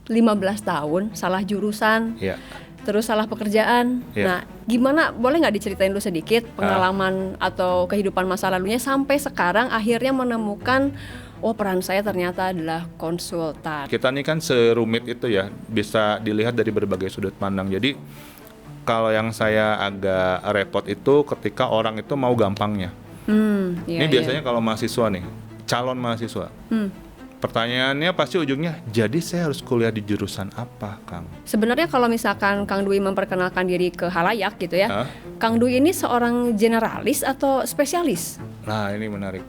15 tahun, salah jurusan, Iya. terus salah pekerjaan. Iya. Nah, gimana, boleh nggak diceritain dulu sedikit pengalaman atau kehidupan masa lalunya sampai sekarang akhirnya menemukan, oh peran saya ternyata adalah konsultan. Kita nih kan serumit itu ya, bisa dilihat dari berbagai sudut pandang. Jadi kalau yang saya agak repot itu ketika orang itu mau gampangnya. Ini biasanya kalau mahasiswa nih, calon mahasiswa. Pertanyaannya pasti ujungnya, jadi saya harus kuliah di jurusan apa, Kang? Sebenarnya kalau misalkan Kang Dwi memperkenalkan diri ke halayak gitu ya, Kang Dwi ini seorang generalis atau spesialis? Nah, ini menarik.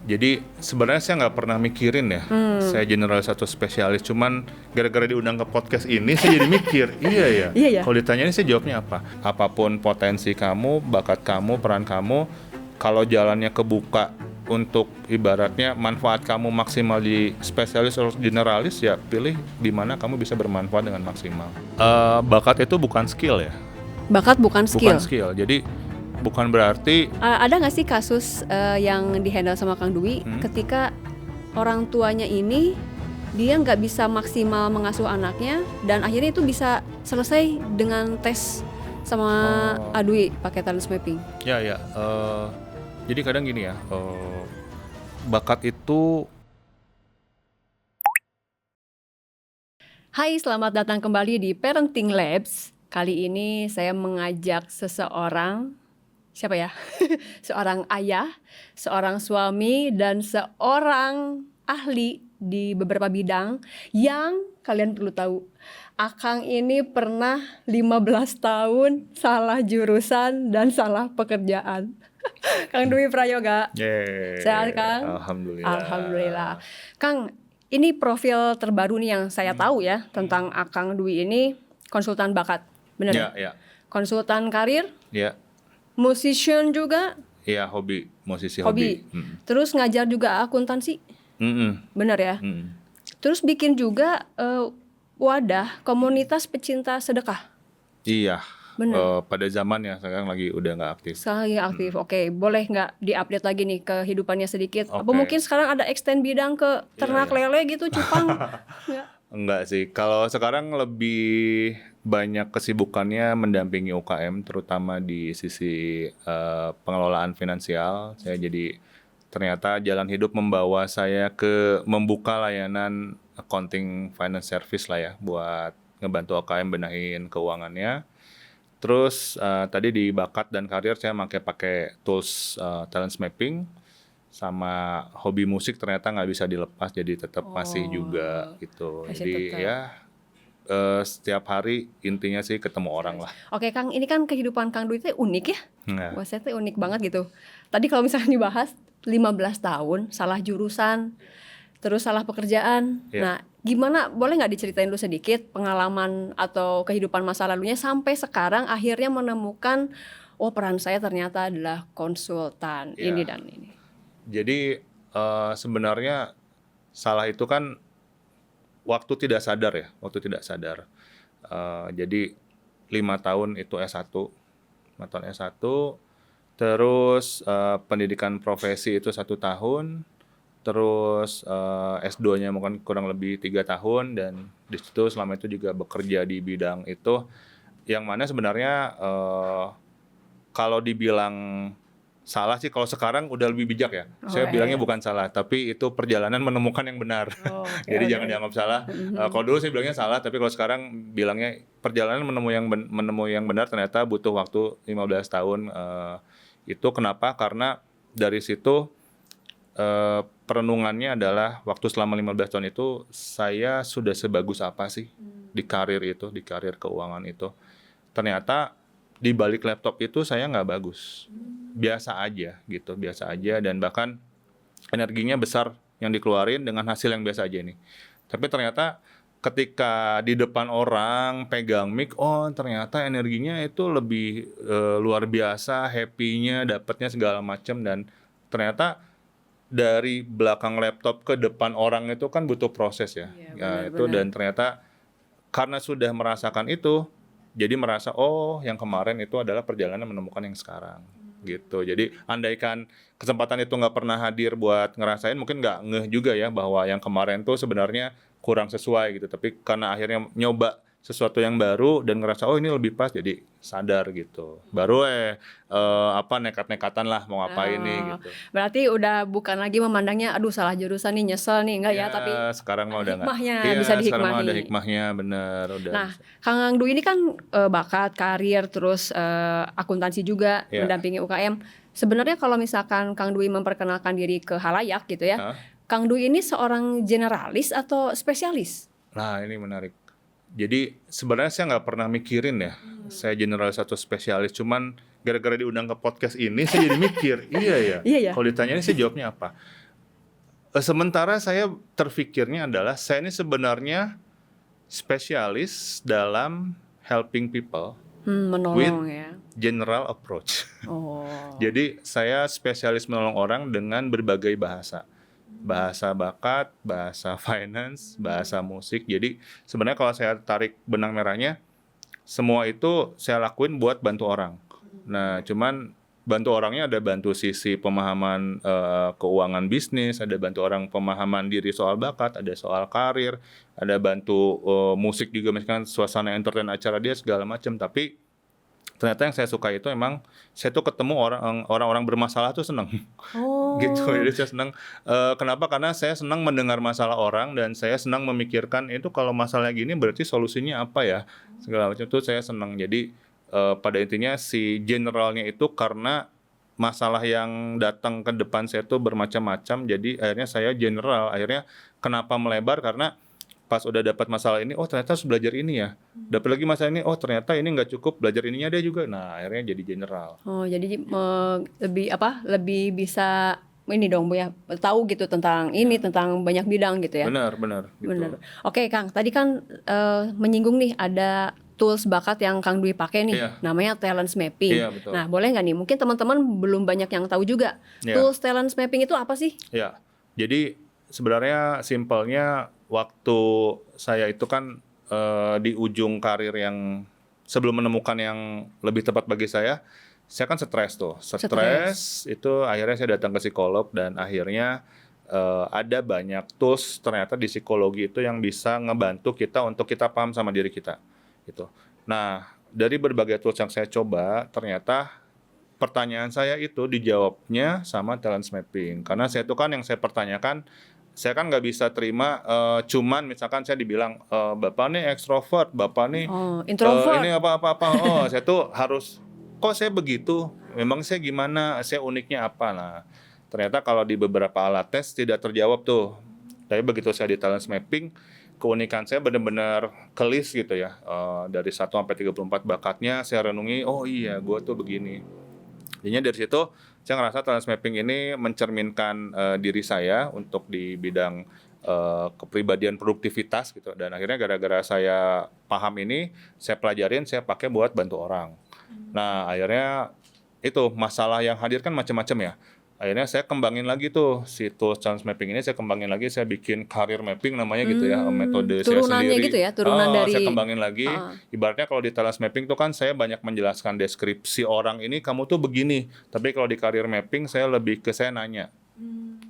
Jadi sebenarnya saya nggak pernah mikirin ya, saya generalis atau spesialis. Cuman gara-gara diundang ke podcast ini, saya jadi mikir, iya ya. Iya ya. Kalau ditanyain saya jawabnya apa? Apapun potensi kamu, bakat kamu, peran kamu, kalau jalannya kebuka untuk ibaratnya manfaat kamu maksimal di spesialis atau generalis, ya pilih di mana kamu bisa bermanfaat dengan maksimal. Bakat itu bukan skill ya. Bakat bukan skill. Bukan skill. Jadi bukan berarti Ada nggak sih kasus yang dihandle sama Kang Dwi ketika orang tuanya ini dia nggak bisa maksimal mengasuh anaknya dan akhirnya itu bisa selesai dengan tes sama Adwi pakai talent mapping? Ya. Jadi kadang gini ya, bakat itu. Hai, selamat datang kembali di Parenting Labs. Kali ini saya mengajak seseorang, siapa ya? Seorang ayah, seorang suami, dan seorang ahli di beberapa bidang yang kalian perlu tahu. Akang ini pernah 15 tahun salah jurusan dan salah pekerjaan. Kang Dwi Prayoga. Sehat, Kang? Alhamdulillah. Kang, ini profil terbaru nih yang saya tahu ya tentang Akang Dwi ini konsultan bakat, bener ya? Ya. Konsultan karir, Ya. musician juga, Iya, hobi, musisi hobi. Terus ngajar juga akuntansi, bener ya? Terus bikin juga wadah komunitas pecinta sedekah. Iya. Bener. Pada zamannya sekarang lagi udah nggak aktif. Sekarang lagi aktif. Oke, boleh nggak diupdate lagi nih kehidupannya sedikit? Apa Oke. mungkin sekarang ada extend bidang ke ternak lele gitu, cupang? Nggak? Enggak sih. Kalau sekarang lebih banyak kesibukannya mendampingi UKM, terutama di sisi pengelolaan finansial. Saya jadi ternyata jalan hidup membawa saya ke membuka layanan accounting finance service lah ya, buat ngebantu UKM benahin keuangannya. Terus tadi di bakat dan karir saya pakai tools talent mapping, sama hobi musik ternyata nggak bisa dilepas, jadi tetap masih juga gitu. Masih Jadi tetap. ya setiap hari intinya sih ketemu orang lah. Oke, Kang, ini kan kehidupan Kang Dwi itu unik ya. Nah, Wah, saya tuh unik banget gitu. Tadi kalau misalnya dibahas 15 tahun salah jurusan, terus salah pekerjaan. Iya. Nah, gimana, boleh nggak diceritain dulu sedikit pengalaman atau kehidupan masa lalunya sampai sekarang akhirnya menemukan, oh peran saya ternyata adalah konsultan ini dan ini. Jadi sebenarnya salah itu kan waktu tidak sadar ya, jadi 5 tahun itu S1, 5 tahun S1, terus pendidikan profesi itu 1 tahun, terus S2-nya mungkin kurang lebih 3 tahun, dan di situ selama itu juga bekerja di bidang itu, yang mana sebenarnya kalau dibilang salah sih, kalau sekarang udah lebih bijak ya. Saya bilangnya bukan salah, tapi itu perjalanan menemukan yang benar. Jadi jangan dianggap salah. Kalau dulu saya bilangnya salah, tapi kalau sekarang bilangnya perjalanan menemu yang benar, ternyata butuh waktu 15 tahun. Itu kenapa? Karena dari situ perenungannya adalah waktu selama 15 tahun itu saya sudah sebagus apa sih di karir itu, di karir keuangan itu. Ternyata di balik laptop itu saya nggak bagus, biasa aja gitu, biasa aja, dan bahkan energinya besar yang dikeluarin dengan hasil yang biasa aja nih. Tapi ternyata ketika di depan orang pegang mic, oh ternyata energinya itu lebih luar biasa, happy-nya, dapatnya segala macam, dan ternyata dari belakang laptop ke depan orang itu kan butuh proses ya. Dan ternyata karena sudah merasakan itu, jadi merasa oh yang kemarin itu adalah perjalanan menemukan yang sekarang gitu. Jadi andaikan kesempatan itu nggak pernah hadir buat ngerasain, mungkin nggak ngeh juga ya bahwa yang kemarin tuh sebenarnya kurang sesuai gitu. Tapi karena akhirnya nyoba sesuatu yang baru dan ngerasa oh ini lebih pas, jadi sadar gitu. Baru nekat-nekatan lah mau ngapain nih Oh, gitu. berarti udah bukan lagi memandangnya, aduh salah jurusan nih, nyesel nih, enggak ya, tapi Sekarang mah ada udah nggak. hikmahnya, Iya, bisa sekarang mah ada dihikmahi. hikmahnya, bener, udah Nah, bisa. Kang Dwi ini kan bakat, karir, terus akuntansi juga, Iya. mendampingi UKM. Sebenarnya kalau misalkan Kang Dwi memperkenalkan diri ke halayak gitu ya, Hah? Kang Dwi ini seorang generalis atau spesialis? Nah, ini menarik. Jadi sebenarnya saya nggak pernah mikirin ya, saya generalis atau spesialis. Cuman gara-gara diundang ke podcast ini, saya jadi mikir, iya ya. Iya ya. Kalau ditanya ini saya jawabnya apa? Sementara saya terfikirnya adalah saya ini sebenarnya spesialis dalam helping people Menolong ya. general approach. Oh. Jadi saya spesialis menolong orang dengan berbagai bahasa. Bahasa bakat, bahasa finance, bahasa musik. Jadi sebenarnya kalau saya tarik benang merahnya, semua itu saya lakuin buat bantu orang. Nah, cuman bantu orangnya ada bantu sisi pemahaman keuangan bisnis, ada bantu orang pemahaman diri soal bakat, ada soal karir, ada bantu musik juga, misalkan suasana entertain acara dia segala macam. Tapi ternyata yang saya suka itu emang saya tuh ketemu orang-orang bermasalah tuh seneng. Oh. Gitu. Jadi saya senang. Kenapa? Karena saya senang mendengar masalah orang dan saya senang memikirkan itu kalau masalahnya gini berarti solusinya apa ya, segala macam itu saya senang. Jadi pada intinya si generalnya itu karena masalah yang datang ke depan saya tuh bermacam-macam. Jadi akhirnya saya general. Akhirnya kenapa melebar? Karena pas udah dapat masalah ini, oh ternyata harus belajar ini ya. Dapat lagi masalah ini, oh ternyata ini nggak cukup, belajar ininya dia juga. Nah akhirnya jadi general. Oh, jadi lebih bisa ini dong Bu ya, tahu gitu tentang ini, tentang banyak bidang gitu ya. Benar gitu. Bener. Oke Kang, tadi kan menyinggung nih ada tools bakat yang Kang Dwi pakai nih, Iya. namanya talent mapping. Iya, betul. Nah, boleh nggak nih? Mungkin teman-teman belum banyak yang tahu juga. Iya. Tools talent mapping itu apa sih? Ya, jadi sebenarnya simpelnya waktu saya itu kan di ujung karir yang sebelum menemukan yang lebih tepat bagi saya kan stres tuh. Stres itu akhirnya saya datang ke psikolog dan akhirnya ada banyak tools ternyata di psikologi itu yang bisa ngebantu kita untuk kita paham sama diri kita. Gitu. Nah, dari berbagai tools yang saya coba, ternyata pertanyaan saya itu dijawabnya sama talent mapping. Karena saya itu kan yang saya pertanyakan, saya kan nggak bisa terima cuman misalkan saya dibilang bapak nih ekstrovert, bapak nih Introvert. ini apa-apa. Oh, saya tuh harus kok saya begitu? Memang saya gimana? Saya uniknya apa? Nah, ternyata kalau di beberapa alat tes tidak terjawab tuh. Tapi begitu saya di talent mapping, keunikan saya benar-benar kelis gitu ya. Dari 1 sampai 34 bakatnya saya renungi, oh iya, gue tuh begini. Jadinya dari situ saya ngerasa talent mapping ini mencerminkan diri saya untuk di bidang kepribadian produktivitas gitu. Dan akhirnya gara-gara saya paham ini, saya pelajarin, saya pakai buat bantu orang. Nah akhirnya itu masalah yang hadir kan macam-macam ya. Akhirnya saya kembangin lagi tuh si tools talent mapping ini, saya kembangin lagi, saya bikin career mapping namanya gitu ya, metode saya Turunannya sendiri. gitu ya, turunan dari. Saya kembangin lagi. Ibaratnya kalau di talent mapping tuh kan saya banyak menjelaskan deskripsi orang ini, kamu tuh begini. Tapi kalau di career mapping saya lebih ke saya nanya.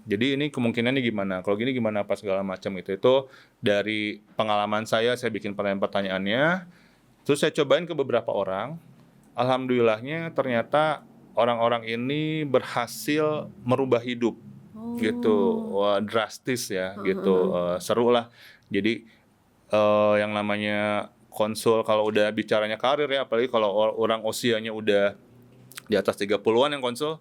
Jadi ini kemungkinannya gimana? Kalau gini gimana apa segala macam gitu. Itu dari pengalaman saya bikin pertanyaan-pertanyaannya. Terus saya cobain ke beberapa orang. Alhamdulillahnya ternyata orang-orang ini berhasil merubah hidup gitu. Wah, drastis ya gitu. Seru lah. Jadi yang namanya konsul kalau udah bicaranya karir ya, apalagi kalau orang usianya udah di atas 30-an yang konsul,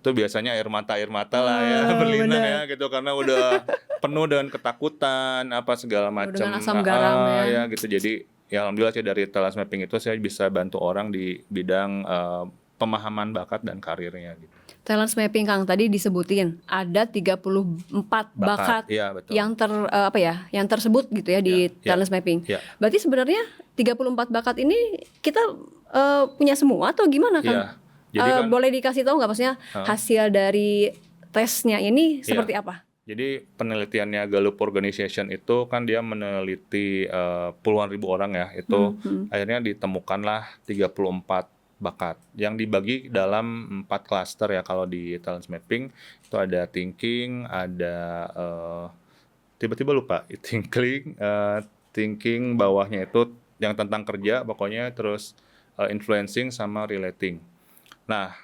itu biasanya air mata lah ya, berlinang ya gitu, karena udah penuh dengan ketakutan apa segala macam. Dengan asam garam ya gitu. Jadi ya alhamdulillah sih dari talent mapping itu saya bisa bantu orang di bidang pemahaman bakat dan karirnya gitu. Talent mapping Kang tadi disebutin ada 34 bakat Iya, betul. yang yang tersebut gitu ya di talent mapping. Iya. Berarti sebenarnya 34 bakat ini kita punya semua atau gimana Kang? Iya. Jadi kan, boleh dikasih tahu nggak maksudnya hasil dari tesnya ini seperti apa? Jadi penelitiannya Gallup Organization itu kan dia meneliti puluhan ribu orang ya. Itu akhirnya ditemukanlah 34 bakat yang dibagi dalam 4 klaster ya. Kalau di talent mapping itu ada thinking, ada tiba-tiba lupa. Thinking bawahnya itu yang tentang kerja pokoknya, terus influencing sama relating. Nah,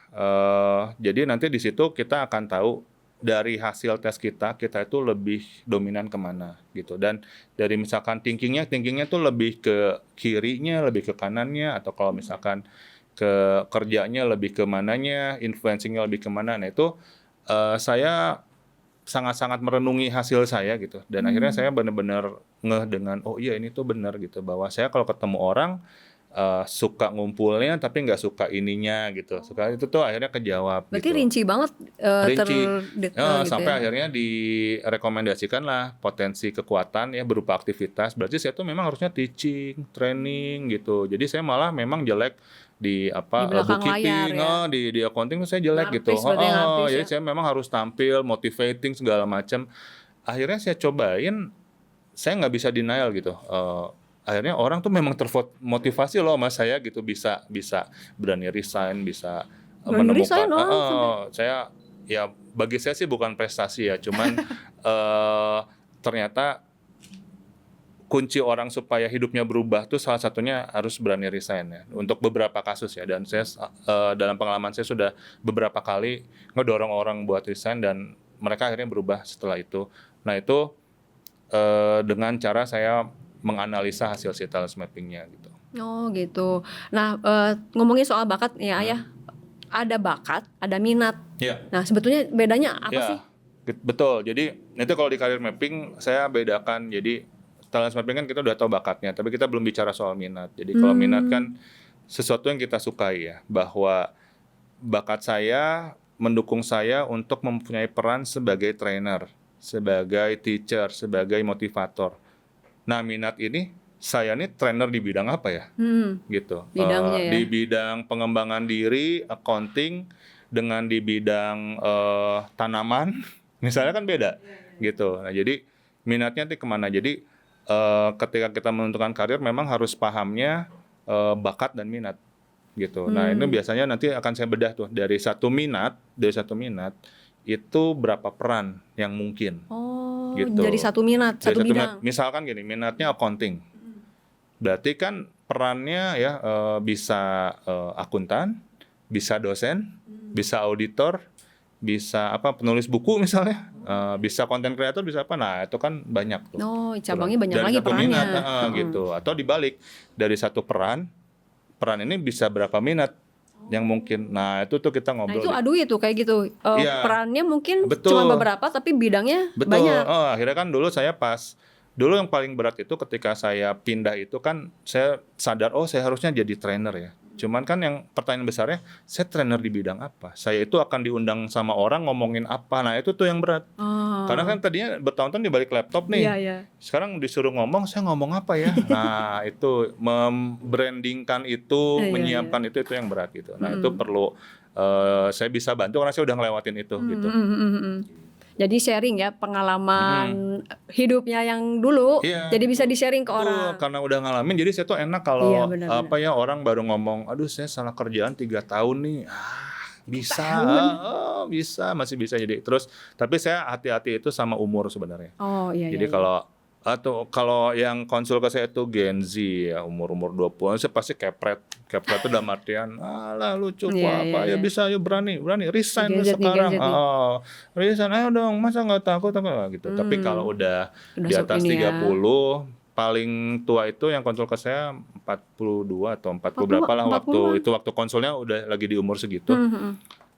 jadi nanti di situ kita akan tahu dari hasil tes kita itu lebih dominan kemana gitu. Dan dari misalkan thinkingnya tuh lebih ke kirinya, lebih ke kanannya, atau kalau misalkan ke kerjanya lebih ke mananya, influencingnya lebih ke mana. Nah itu saya sangat-sangat merenungi hasil saya gitu. Dan akhirnya saya benar-benar ngeh dengan, oh iya ini tuh benar gitu. Bahwa saya kalau ketemu orang, suka ngumpulnya tapi nggak suka ininya gitu. Suka itu tuh akhirnya kejawab Berarti gitu. rinci banget, Rinci. terdetail gitu Sampai ya. akhirnya direkomendasikan lah potensi kekuatan ya berupa aktivitas. Berarti saya tuh memang harusnya teaching, training gitu. Jadi saya malah memang jelek di Di belakang layar bookkeeping, ya. di accounting tuh saya jelek gitu. Narsis, berarti narsis Jadi ya. saya memang harus tampil, motivating segala macam. Akhirnya saya cobain, saya nggak bisa denial gitu. Akhirnya orang tuh memang termotivasi loh sama saya gitu, bisa bisa berani resign, bisa Berani resign menemukan. orang sampai. Saya ya bagi saya sih bukan prestasi ya, cuman ternyata kunci orang supaya hidupnya berubah tuh salah satunya harus berani resign ya. Untuk beberapa kasus ya, dan saya dalam pengalaman saya sudah beberapa kali ngedorong orang buat resign dan mereka akhirnya berubah setelah itu. Nah itu dengan cara saya menganalisa hasil si talent mappingnya gitu. Oh gitu. Nah, ngomongin soal bakat ya Ayah, ada bakat, ada minat. Iya. Nah sebetulnya bedanya apa sih? Betul. Jadi itu kalau di career mapping saya bedakan. Jadi talent mapping kan kita udah tahu bakatnya, tapi kita belum bicara soal minat. Jadi kalau minat kan sesuatu yang kita sukai ya, bahwa bakat saya mendukung saya untuk mempunyai peran sebagai trainer, sebagai teacher, sebagai motivator. Nah, minat ini saya nih trainer di bidang apa ya? Gitu. Bidangnya ya. Di bidang pengembangan diri, accounting, dengan di bidang tanaman, misalnya kan beda, gitu. Nah, jadi minatnya tuh kemana? Jadi ketika kita menentukan karir, memang harus pahamnya bakat dan minat, gitu. Nah, ini biasanya nanti akan saya bedah tuh dari satu minat itu berapa peran yang mungkin. Oh, Gitu. jadi satu minat, Dari satu bidang. misalkan gini, minatnya accounting. Berarti kan perannya ya bisa akuntan, bisa dosen, bisa auditor, bisa penulis buku misalnya, bisa content creator, bisa apa. Nah, itu kan banyak tuh. Oh, cabangnya banyak Dari lagi satu perannya. minat, gitu. Atau dibalik, dari satu peran ini bisa berapa minat yang mungkin. Nah, itu tuh kita Nah ngobrol. itu aduh itu kayak gitu. Iya. Perannya mungkin Betul. cuma beberapa tapi bidangnya Betul. banyak. Akhirnya kan dulu yang paling berat itu ketika saya pindah itu kan saya sadar, saya harusnya jadi trainer ya. Cuman kan yang pertanyaan besarnya, saya trainer di bidang apa? Saya itu akan diundang sama orang ngomongin apa? Nah itu tuh yang berat. Karena kan tadinya bertahun-tahun di balik laptop nih. Iya, iya. Sekarang disuruh ngomong, saya ngomong apa ya? Nah itu membrandingkan itu, Iya, menyiapkan itu yang berat gitu. Nah itu perlu saya bisa bantu karena saya udah ngelewatin itu gitu. Jadi sharing ya pengalaman hidupnya yang dulu, Iya. jadi bisa di-sharing ke Betul, orang. karena udah ngalamin jadi saya tuh enak kalau Iya, benar-benar. orang baru ngomong, aduh saya salah kerjaan 3 tahun nih, bisa, bisa, masih bisa. Jadi terus, tapi saya hati-hati itu sama umur sebenarnya. Oh iya. Jadi kalau yang konsul ke saya itu Gen Z ya, umur 20-an, saya pasti kepret itu dalam artian, alah lucu Iya. ya bisa, yuk berani resign lu Gen Z nih, sekarang. Gen Z nih. Resign ayo dong, masa nggak takut gitu. Tapi kalau udah di atas ini ya. 30, paling tua itu yang konsul ke saya 42 atau 40 berapa lah 40-an. waktu konsulnya udah lagi di umur segitu.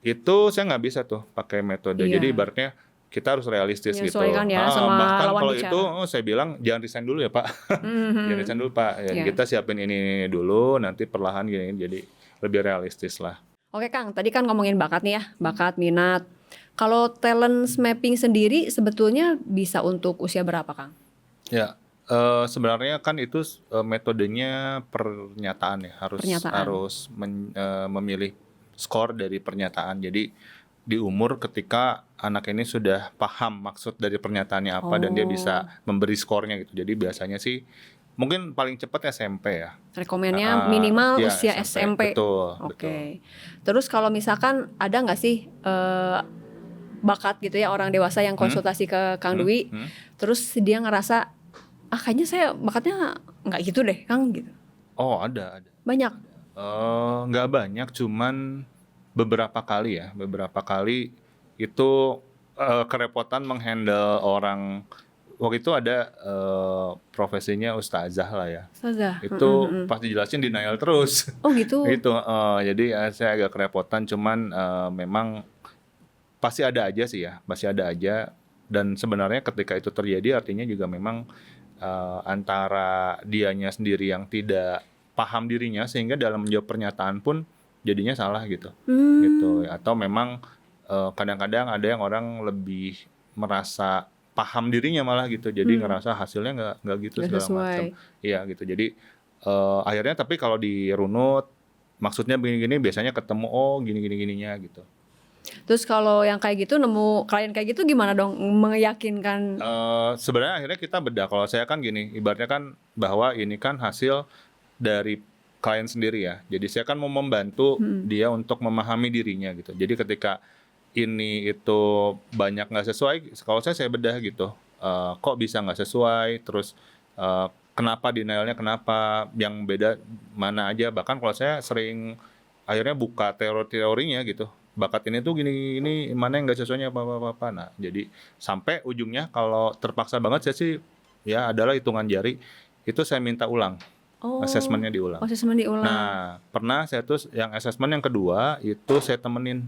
Itu saya nggak bisa tuh pakai metode. Iya. Jadi ibaratnya kita harus realistis gitu. Menyesuaikan ya sama bahkan lawan kalau bicara. itu saya bilang jangan resign dulu ya Pak. Jangan resign dulu Pak. Ya, Iya. kita siapin ini dulu, nanti perlahan gini, jadi lebih realistis lah. Oke Kang, tadi kan ngomongin bakat nih ya, bakat, minat. Kalau talent mapping sendiri sebetulnya bisa untuk usia berapa Kang? Ya, sebenarnya kan itu metodenya pernyataan ya, harus memilih skor dari pernyataan. Jadi di umur ketika anak ini sudah paham maksud dari pernyataannya apa dan dia bisa memberi skornya gitu. Jadi biasanya sih mungkin paling cepat SMP ya. Rekomennya minimal ya, usia SMP. Betul. Oke. Terus kalau misalkan ada nggak sih bakat gitu ya, orang dewasa yang konsultasi ke Kang Dwi, terus dia ngerasa kayaknya saya bakatnya nggak gitu deh Kang gitu. Oh, ada. Banyak. Nggak banyak, cuman beberapa kali itu kerepotan menghandle orang. Waktu itu ada profesinya ustazah lah ya. Ustazah. Itu pas dijelasin denial terus. Oh gitu. Gitu. Jadi saya agak kerepotan, cuman memang pasti ada aja sih ya, masih ada aja. Dan sebenarnya ketika itu terjadi artinya juga memang antara dianya sendiri yang tidak paham dirinya sehingga dalam menjawab pernyataan pun jadinya salah gitu. Gitu. Atau memang kadang-kadang ada yang orang lebih merasa paham dirinya malah gitu, jadi ngerasa hasilnya nggak gitu Nggak segala sesuai. macam. Iya gitu. Jadi akhirnya tapi kalau dirunut maksudnya begini-gini biasanya ketemu gininya gitu. Terus kalau yang kayak gitu nemu klien kayak gitu gimana dong meyakinkan? Sebenarnya akhirnya kita bedah. Kalau saya kan gini, ibaratnya kan bahwa ini kan hasil dari klien sendiri ya. Jadi saya kan mau membantu dia untuk memahami dirinya gitu. Jadi ketika ini itu banyak nggak sesuai, kalau saya bedah gitu. Kok bisa nggak sesuai? Terus kenapa denialnya kenapa? Yang beda mana aja? Bahkan kalau saya sering akhirnya buka teorinya gitu. Bakat ini tuh gini mana yang nggak sesuainya apa. Nah, jadi sampai ujungnya kalau terpaksa banget saya sih ya adalah hitungan jari itu saya minta ulang. Asesmennya diulang. Asesmen diulang. Nah, pernah saya tuh yang asesmen yang kedua itu saya temenin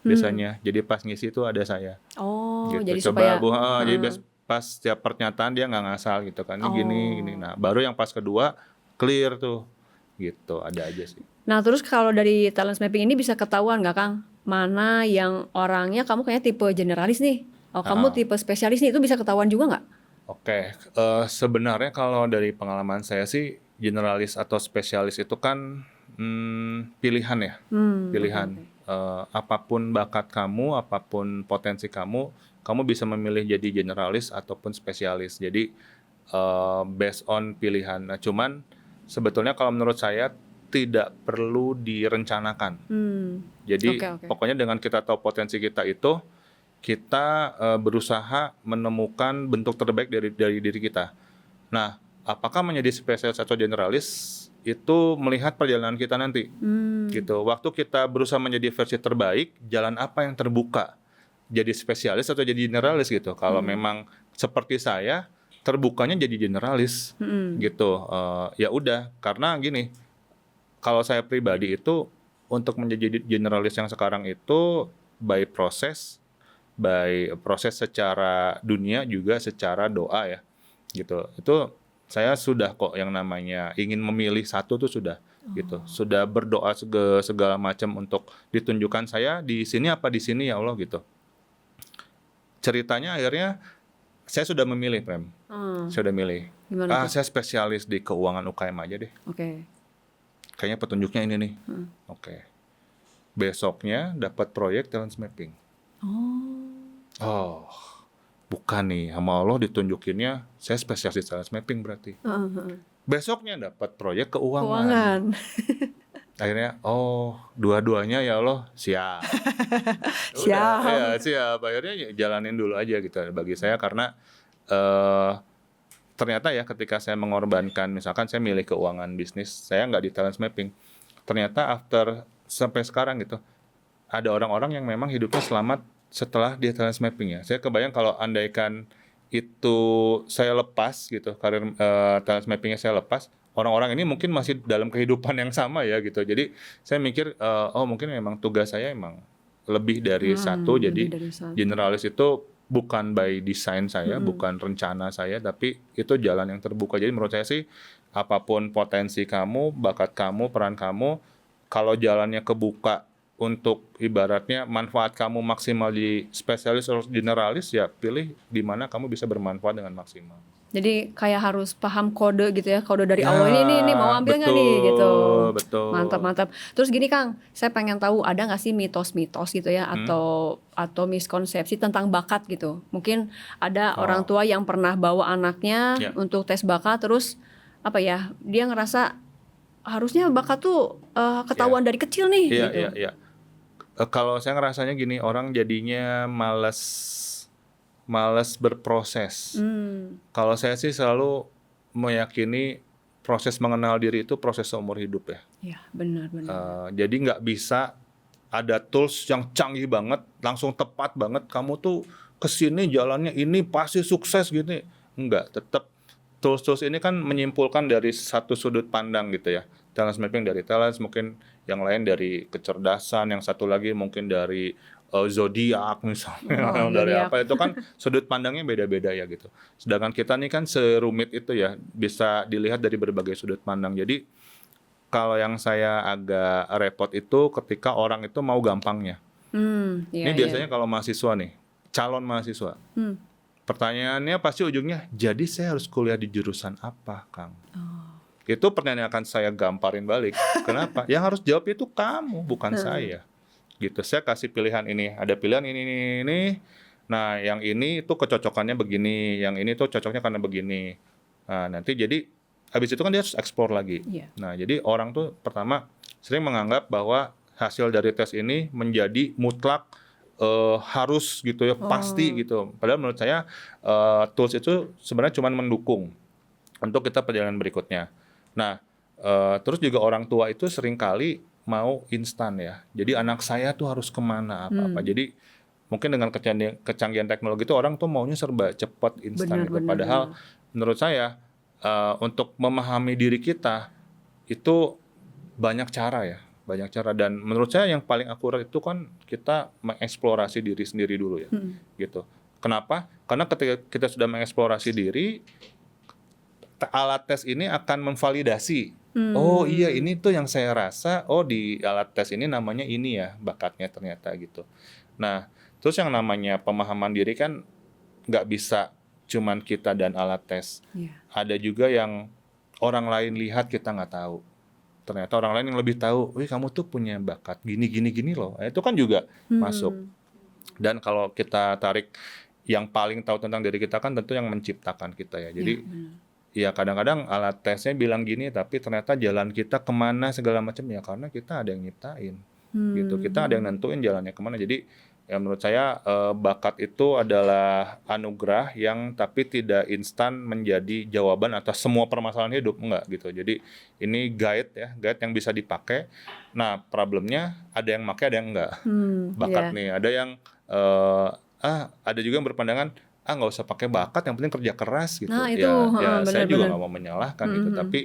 biasanya. Jadi pas ngisi itu ada saya. Gitu. Jadi Coba supaya jadi pas setiap pernyataan dia nggak ngasal gitu kan. Ini gini. Nah, baru yang pas kedua clear tuh. Gitu, ada aja sih. Nah, terus kalau dari talent mapping ini bisa ketahuan nggak Kang? Mana yang orangnya kamu kayaknya tipe generalis nih. Kamu tipe spesialis nih, itu bisa ketahuan juga nggak? Oke, sebenarnya kalau dari pengalaman saya sih generalis atau spesialis itu kan pilihan ya, pilihan. Apapun bakat kamu, apapun potensi kamu bisa memilih jadi generalis ataupun spesialis. Jadi based on pilihan. Nah, cuman sebetulnya kalau menurut saya tidak perlu direncanakan. Jadi pokoknya dengan kita tahu potensi kita itu, kita berusaha menemukan bentuk terbaik dari diri kita. Nah, apakah menjadi spesialis atau generalis itu melihat perjalanan kita nanti. Gitu. Waktu kita berusaha menjadi versi terbaik, jalan apa yang terbuka? Jadi spesialis atau jadi generalis gitu. Kalau memang seperti saya, terbukanya jadi generalis gitu. Ya udah, karena gini, kalau saya pribadi itu untuk menjadi generalis yang sekarang itu by proses secara dunia juga secara doa ya gitu. Itu saya sudah kok yang namanya ingin memilih satu tuh sudah gitu. Sudah berdoa segala macam untuk ditunjukkan saya di sini apa di sini ya Allah gitu. Ceritanya akhirnya saya sudah memilih Prem. Saya udah milih. Gimana saya spesialis di keuangan UKM aja deh. Kayaknya petunjuknya ini nih. Besoknya dapat proyek talent mapping. Bukan nih, sama Allah ditunjukinnya saya spesialis talent mapping berarti. Besoknya dapat proyek keuangan. Akhirnya dua-duanya ya Allah siap. Siap. Ya, siap. Akhirnya jalanin dulu aja gitu bagi saya karena ternyata ya ketika saya mengorbankan misalkan saya milih keuangan bisnis, saya nggak di talent mapping. Ternyata after sampai sekarang gitu ada orang-orang yang memang hidupnya selamat setelah dia talent mapping ya. Saya kebayang kalau andaikan itu saya lepas gitu, karir talent mappingnya saya lepas, orang-orang ini mungkin masih dalam kehidupan yang sama ya gitu. Jadi saya mikir, mungkin memang tugas saya emang lebih dari satu. Jadi generalis itu bukan by design saya, bukan rencana saya, tapi itu jalan yang terbuka. Jadi menurut saya sih, apapun potensi kamu, bakat kamu, peran kamu, kalau jalannya kebuka untuk ibaratnya manfaat kamu maksimal di spesialis atau generalis, ya pilih di mana kamu bisa bermanfaat dengan maksimal. Jadi kayak harus paham kode gitu ya, kode dari Allah ini mau ambil nggak nih gitu. Betul. Mantap. Terus gini Kang, saya pengen tahu ada nggak sih mitos-mitos gitu ya atau miskonsepsi tentang bakat gitu. Mungkin ada orang tua yang pernah bawa anaknya untuk tes bakat, terus dia ngerasa harusnya bakat tuh ketahuan dari kecil nih. Iya, gitu. iya. Kalau saya ngerasanya gini, orang jadinya males berproses. Kalau saya sih selalu meyakini proses mengenal diri itu proses seumur hidup ya. Ya, benar. Jadi nggak bisa ada tools yang canggih banget, langsung tepat banget, kamu tuh kesini jalannya ini pasti sukses gitu. Enggak, tetap tools-tools ini kan menyimpulkan dari satu sudut pandang gitu ya. Talent mapping dari talent, mungkin yang lain dari kecerdasan, yang satu lagi mungkin dari zodiak misalnya, Oh, dari zodiak. apa itu kan sudut pandangnya beda-beda ya gitu. Sedangkan kita nih kan serumit itu ya, bisa dilihat dari berbagai sudut pandang. Jadi kalau yang saya agak repot itu ketika orang itu mau gampangnya. Iya, Ini iya. biasanya kalau mahasiswa nih, calon mahasiswa. Pertanyaannya pasti ujungnya, jadi saya harus kuliah di jurusan apa, Kang? Itu pertanyaan yang akan saya gamparin balik. Kenapa? Yang harus jawab itu kamu, bukan saya. Gitu. Saya kasih pilihan ini, ada pilihan ini. Nah, yang ini tuh kecocokannya begini, yang ini tuh cocoknya karena begini. Nah, nanti jadi habis itu kan dia harus explore lagi. Iya. Nah, jadi orang tuh pertama sering menganggap bahwa hasil dari tes ini menjadi mutlak harus gitu ya, pasti gitu. Padahal menurut saya tools itu sebenarnya cuma mendukung untuk kita perjalanan berikutnya. Nah, terus juga orang tua itu seringkali mau instan ya. Jadi anak saya tuh harus kemana apa-apa. Jadi mungkin dengan kecanggihan teknologi itu orang tuh maunya serba cepat, instan gitu. Benar. Padahal menurut saya untuk memahami diri kita itu banyak cara ya. Banyak cara, dan menurut saya yang paling akurat itu kan kita mengeksplorasi diri sendiri dulu ya. Gitu. Kenapa? Karena ketika kita sudah mengeksplorasi diri, alat tes ini akan memvalidasi. Oh iya, ini tuh yang saya rasa, oh di alat tes ini namanya ini ya, bakatnya ternyata gitu. Nah, terus yang namanya pemahaman diri kan nggak bisa cuman kita dan alat tes. Iya. Ada juga yang orang lain lihat kita nggak tahu. Ternyata orang lain yang lebih tahu, wih kamu tuh punya bakat gini loh. Nah, itu kan juga masuk. Dan kalau kita tarik yang paling tahu tentang diri kita kan tentu yang menciptakan kita ya. Jadi ya kadang-kadang alat tesnya bilang gini, tapi ternyata jalan kita kemana segala macam ya karena kita ada yang nyiptain. Gitu. Kita ada yang nentuin jalannya kemana. Jadi ya menurut saya bakat itu adalah anugerah yang tapi tidak instan menjadi jawaban atas semua permasalahan hidup, enggak gitu. Jadi ini guide yang bisa dipakai. Nah, problemnya ada yang pakai, ada yang enggak. Bakat Iya. nih, ada yang ada juga yang berpandangan nggak usah pakai bakat, yang penting kerja keras gitu. Nah, itu, Ya saya juga benar. nggak mau menyalahkan gitu. Tapi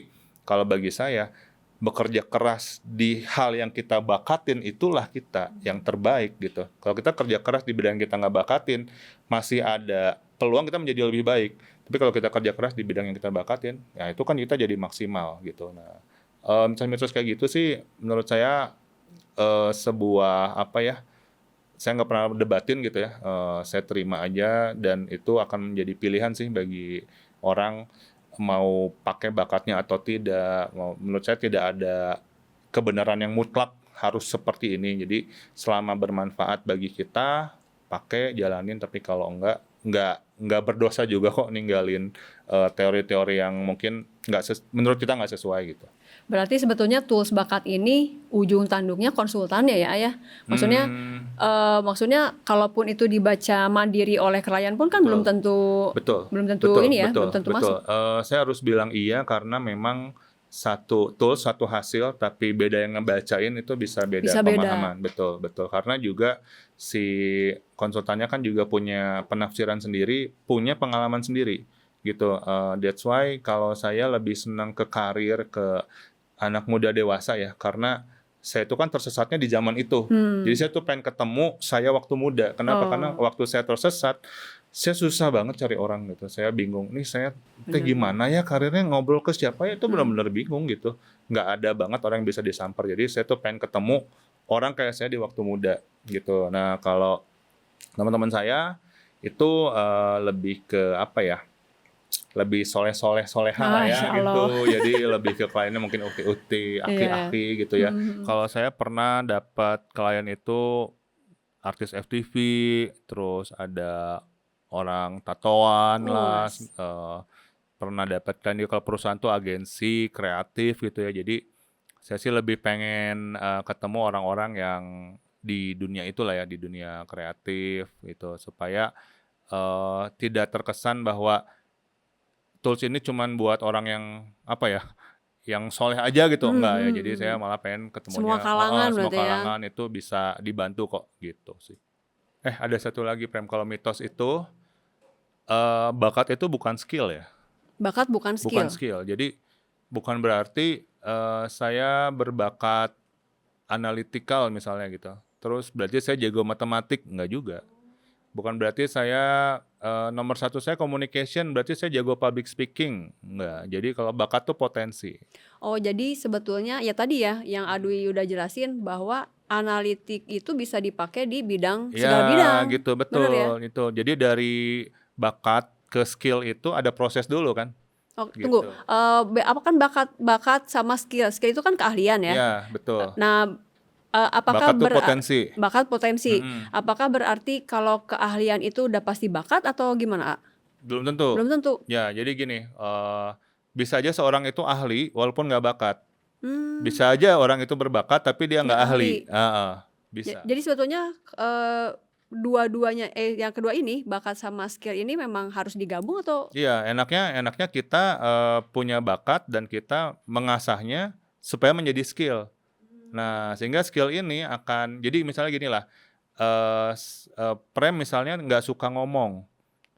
kalau bagi saya bekerja keras di hal yang kita bakatin itulah kita yang terbaik gitu. Kalau kita kerja keras di bidang yang kita nggak bakatin, masih ada peluang kita menjadi lebih baik. Tapi kalau kita kerja keras di bidang yang kita bakatin, ya itu kan kita jadi maksimal gitu. Nah, mitos-mitos kayak gitu sih menurut saya sebuah apa ya? Saya nggak pernah debatin gitu ya. Saya terima aja, dan itu akan menjadi pilihan sih bagi orang mau pakai bakatnya atau tidak. Menurut saya tidak ada kebenaran yang mutlak harus seperti ini. Jadi selama bermanfaat bagi kita, pakai, jalanin. Tapi kalau enggak berdosa juga kok ninggalin teori-teori yang mungkin menurut kita nggak sesuai gitu. Berarti sebetulnya tools bakat ini ujung tanduknya konsultannya ya, Ayah. Maksudnya kalaupun itu dibaca mandiri oleh klien pun kan belum tentu Betul. belum tentu masuk. Saya harus bilang iya karena memang satu tools, satu hasil, tapi beda yang ngebacain itu bisa beda pemahaman. Betul. Karena juga si konsultannya kan juga punya penafsiran sendiri, punya pengalaman sendiri gitu. That's why kalau saya lebih senang ke karir, ke anak muda dewasa ya, karena saya itu kan tersesatnya di zaman itu. Jadi saya tuh pengen ketemu saya waktu muda. Kenapa? Karena waktu saya tersesat, saya susah banget cari orang gitu. Saya bingung, nih saya gimana ya karirnya, ngobrol ke siapa ya, itu benar-benar bingung gitu. Nggak ada banget orang yang bisa disamper. Jadi saya tuh pengen ketemu orang kayak saya di waktu muda gitu. Nah, kalau teman-teman saya itu lebih ke apa ya? Lebih soleha lah ya gitu. Jadi lebih ke kliennya mungkin uti-uti, aki-aki gitu ya. Kalau saya pernah dapat klien itu artis FTV, terus ada orang tatoan lah, pernah dapat klien kalau perusahaan tuh agensi kreatif gitu ya. Jadi saya sih lebih pengen ketemu orang-orang yang di dunia itulah ya, di dunia kreatif gitu, supaya tidak terkesan bahwa tools ini cuman buat orang yang apa ya, yang soleh aja gitu, Mhm enggak ya. mhm Jadi saya mhm. malah pengen Semua ketemunya kalangan semua berarti ya? kalangan itu bisa dibantu kok gitu sih. Ada satu lagi Prem, kalau mitos itu bakat itu bukan skill ya, Bakat bukan bukan skill? skill. Jadi bukan berarti saya berbakat analytical misalnya gitu. Terus berarti saya jago matematik, enggak juga. Bukan berarti saya nomor satu saya communication, berarti saya jago public speaking, enggak. Jadi kalau bakat tuh potensi. Oh, jadi sebetulnya ya tadi ya yang Adwi udah jelasin bahwa analitik itu bisa dipakai di bidang segala Ya bidang, gitu, bener ya? betul itu. Jadi dari bakat ke skill itu ada proses dulu kan, Oh, tunggu, gitu. apa kan bakat sama skill? Skill itu kan keahlian ya. Ya betul. Nah, apakah Bakat tuh potensi. bakat potensi? Mm-mm. Apakah berarti kalau keahlian itu udah pasti bakat atau gimana, A? Belum tentu. Belum tentu. Ya jadi gini, bisa aja seorang itu ahli walaupun nggak bakat. Hmm, Bisa aja orang itu berbakat tapi dia nggak nggak ahli. ahli. Bisa. Jadi sebetulnya dua-duanya yang kedua ini bakat sama skill ini memang harus digabung atau? Iya, enaknya kita punya bakat dan kita mengasahnya supaya menjadi skill. Nah, sehingga skill ini akan jadi misalnya gini lah, Prem misalnya nggak suka ngomong,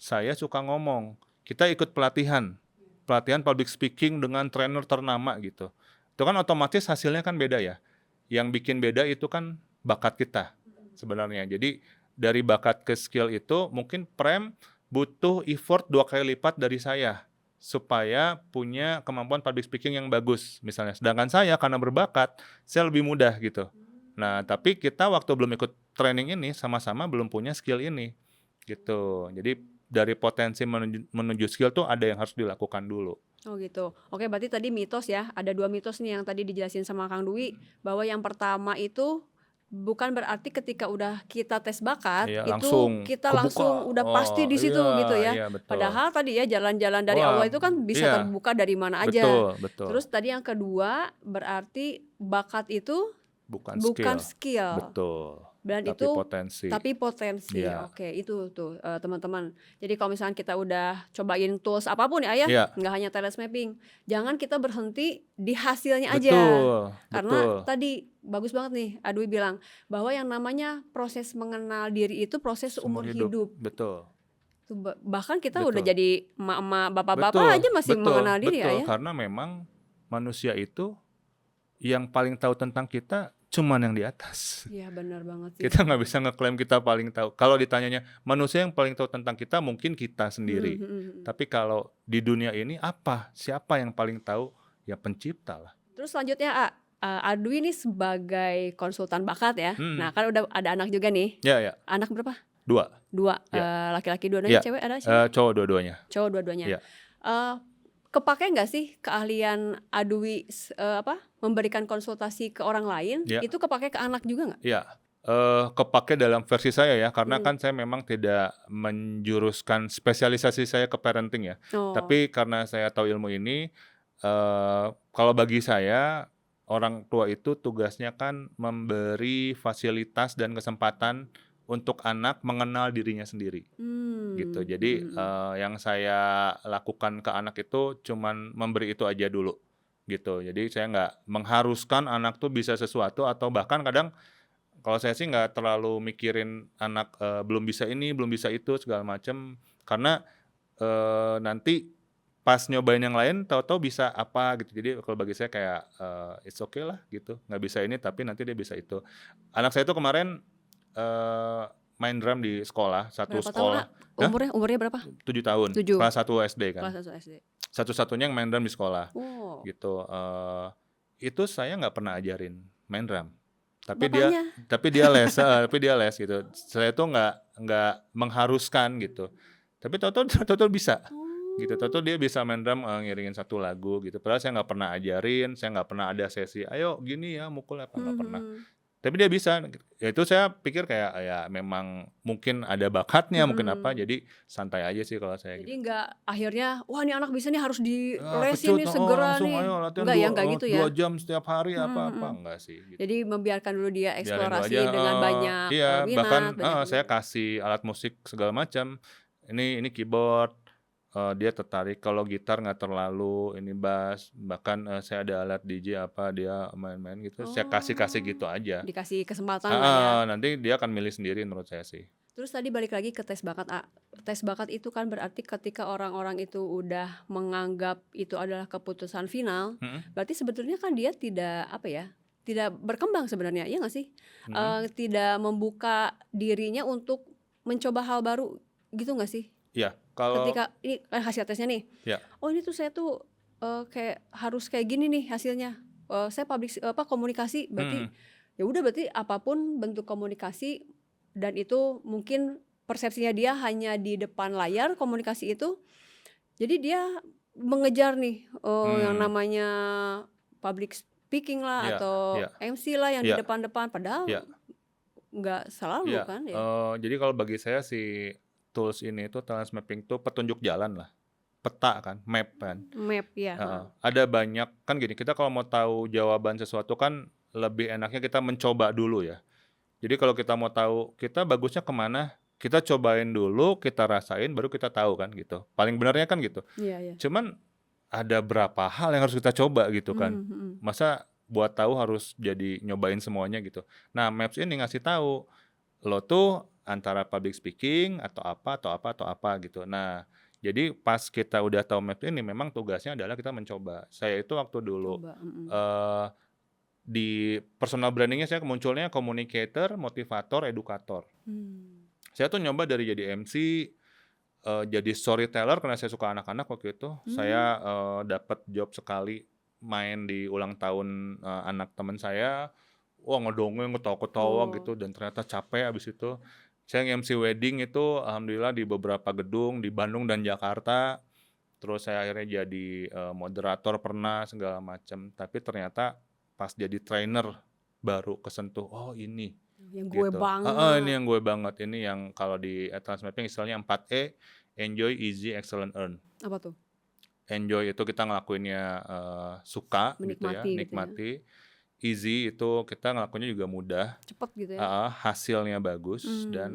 saya suka ngomong, kita ikut pelatihan public speaking dengan trainer ternama gitu. Itu kan otomatis hasilnya kan beda ya. Yang bikin beda itu kan bakat kita sebenarnya. Jadi dari bakat ke skill itu mungkin Prem butuh effort 2 kali lipat dari saya supaya punya kemampuan public speaking yang bagus misalnya. Sedangkan saya karena berbakat, saya lebih mudah gitu. Nah, tapi kita waktu belum ikut training ini sama-sama belum punya skill ini gitu. Jadi dari potensi menuju skill tuh ada yang harus dilakukan dulu. Oh gitu. Oke, berarti tadi mitos ya. Ada 2 mitos nih yang tadi dijelasin sama Kang Dwi, bahwa yang pertama itu bukan berarti ketika udah kita tes bakat Iya, itu langsung kita kebuka. langsung udah pasti di situ Iya, gitu ya. iya betul. Padahal tadi ya jalan-jalan dari Wah, Allah itu kan bisa iya, terbuka dari mana aja. betul, betul. Terus tadi yang kedua berarti bakat itu Bukan bukan skill. skill. Betul. Dan Tapi itu potensi. tapi potensi. Iya. Oke, itu tuh teman-teman. Jadi kalau misalnya kita udah cobain tools apapun ya, Iya. nggak hanya talent mapping, jangan kita berhenti di hasilnya aja. Betul, Karena betul. tadi bagus banget nih Adwi bilang bahwa yang namanya proses mengenal diri itu proses umur hidup. Betul. Bahkan kita Betul. udah jadi emak-emak, bapak-bapak aja masih mengenal diri betul. ya. Karena memang manusia itu yang paling tahu tentang kita cuman yang di atas. Iya benar banget sih. Kita nggak bisa ngeklaim kita paling tahu. Kalau ditanyanya manusia yang paling tahu tentang kita mungkin kita sendiri. Tapi kalau di dunia ini siapa yang paling tahu? Ya pencipta lah. Terus selanjutnya Adwi ini sebagai konsultan bakat ya. Nah kan udah ada anak juga nih. Ya. Anak berapa? 2. Laki-laki 2, Ya. cewek ada siapa? Cowok dua-duanya. Cowok dua-duanya. Ya. Kepake nggak sih keahlian Adwi memberikan konsultasi ke orang lain? Ya. Itu kepake ke anak juga nggak? Ya, kepake dalam versi saya ya, karena kan saya memang tidak menjuruskan spesialisasi saya ke parenting ya. Oh. Tapi karena saya tahu ilmu ini, kalau bagi saya orang tua itu tugasnya kan memberi fasilitas dan kesempatan untuk anak mengenal dirinya sendiri. Gitu. Jadi yang saya lakukan ke anak itu cuman memberi itu aja dulu gitu. Jadi saya nggak mengharuskan anak tuh bisa sesuatu, atau bahkan kadang kalau saya sih nggak terlalu mikirin anak belum bisa ini, belum bisa itu segala macam, karena nanti pas nyobain yang lain tahu-tahu bisa apa gitu. Jadi kalau bagi saya kayak it's okay lah gitu, nggak bisa ini tapi nanti dia bisa itu. Anak saya tuh kemarin main drum di sekolah, Berapa sekolah. tahun? Umurnya berapa? 7 tahun. 7. Kelas 1 SD kan. Kelas 1 SD. Satu-satunya yang main drum di sekolah. Oh. Gitu. Itu saya nggak pernah ajarin main drum. Tapi Bapaknya? dia les gitu. Saya tuh nggak mengharuskan gitu. Tapi tahu-tahu bisa. Gitu. Tahu-tahu dia bisa main drum ngiringin satu lagu gitu. Padahal saya nggak pernah ajarin, saya nggak pernah ada sesi, ayo gini ya mukul apa, nggak pernah. Tapi dia bisa, ya itu saya pikir kayak ya memang mungkin ada bakatnya, mungkin apa, Mhm. jadi santai aja sih kalau saya Jadi gitu. nggak akhirnya, "Wah ini anak bisa nih harus Ah, dilesin kecut, nih oh segera langsung ayo nih." latihan Enggak ya, nggak gitu 2 ya? jam setiap hari Mhm apa-apa, mhm. enggak sih gitu. Jadi membiarkan dulu dia Biarin dulu aja, eksplorasi dengan banyak, iya, minat, bahkan banyak saya minat. kasih alat musik segala macam. Ini keyboard, dia tertarik, kalau gitar nggak terlalu, ini bass, bahkan, saya ada alat DJ apa, dia main-main gitu, saya kasih-kasih Oh, gitu aja. dikasih kesempatan lah ya. Heeh, nanti dia akan milih sendiri menurut saya sih. Terus tadi balik lagi ke tes bakat, tes bakat itu kan berarti ketika orang-orang itu udah menganggap itu adalah keputusan final, Mhm berarti sebetulnya kan dia tidak, apa ya, tidak berkembang sebenarnya, iya nggak sih? mhm. Tidak membuka dirinya untuk mencoba hal baru, gitu nggak sih? Iya, kalau Ketika ini kan hasil tesnya nih, ya, "Oh ini tuh saya tuh, kayak harus kayak gini nih hasilnya, saya komunikasi," berarti mhm, ya udah berarti apapun bentuk komunikasi dan itu mungkin persepsinya dia hanya di depan layar komunikasi itu, jadi dia mengejar nih, yang mmm, namanya public speaking lah iya atau iya MC lah yang di iya depan-depan, padahal iya nggak selalu iya, kan ya? jadi kalau bagi saya si tools ini tuh talent mapping tuh petunjuk jalan lah, peta kan, map kan. Map ya, Heeh, heeh. ada banyak kan gini, kita kalau mau tahu jawaban sesuatu kan lebih enaknya kita mencoba dulu ya. Jadi kalau kita mau tahu kita bagusnya kemana, kita cobain dulu, kita rasain, baru kita tahu kan gitu. Paling benernya kan gitu. Iya iya. Cuman ada berapa hal yang harus kita coba gitu kan. Mmm, mhm. Masa buat tahu harus jadi nyobain semuanya gitu. Nah, Maps ini ngasih tahu, lo tuh antara public speaking atau apa atau apa atau apa gitu. Nah, jadi pas kita udah tahu Maps ini memang tugasnya adalah kita mencoba. Saya itu waktu dulu, Coba, mhm. eee, di personal branding-nya saya munculnya communicator, motivator, edukator. Mmm. Saya tuh nyoba dari jadi MC, jadi storyteller karena saya suka anak-anak waktu itu. Mmm. Saya, dapat job sekali main di ulang tahun, anak teman saya. Wah, ngedongeng, ketawa-ketawa gitu Oh. dan ternyata capek habis itu. Saya nge-MC wedding itu alhamdulillah di beberapa gedung di Bandung dan Jakarta. Terus saya akhirnya jadi, moderator pernah segala macam. Tapi ternyata pas jadi trainer baru kesentuh, "Oh ini," Yang gue gitu. Heeh, ini banget. yang gue banget, ini yang kalau di advance mapping istilahnya 4E, enjoy, easy, excellent, earn. Apa tuh? Enjoy itu kita ngelakuinnya, suka gitu ya, Menikmati gitu ya? nikmati. Easy itu kita ngelakuinnya juga mudah, Cepet gitu ya? heeh, hasilnya bagus Mmm. dan,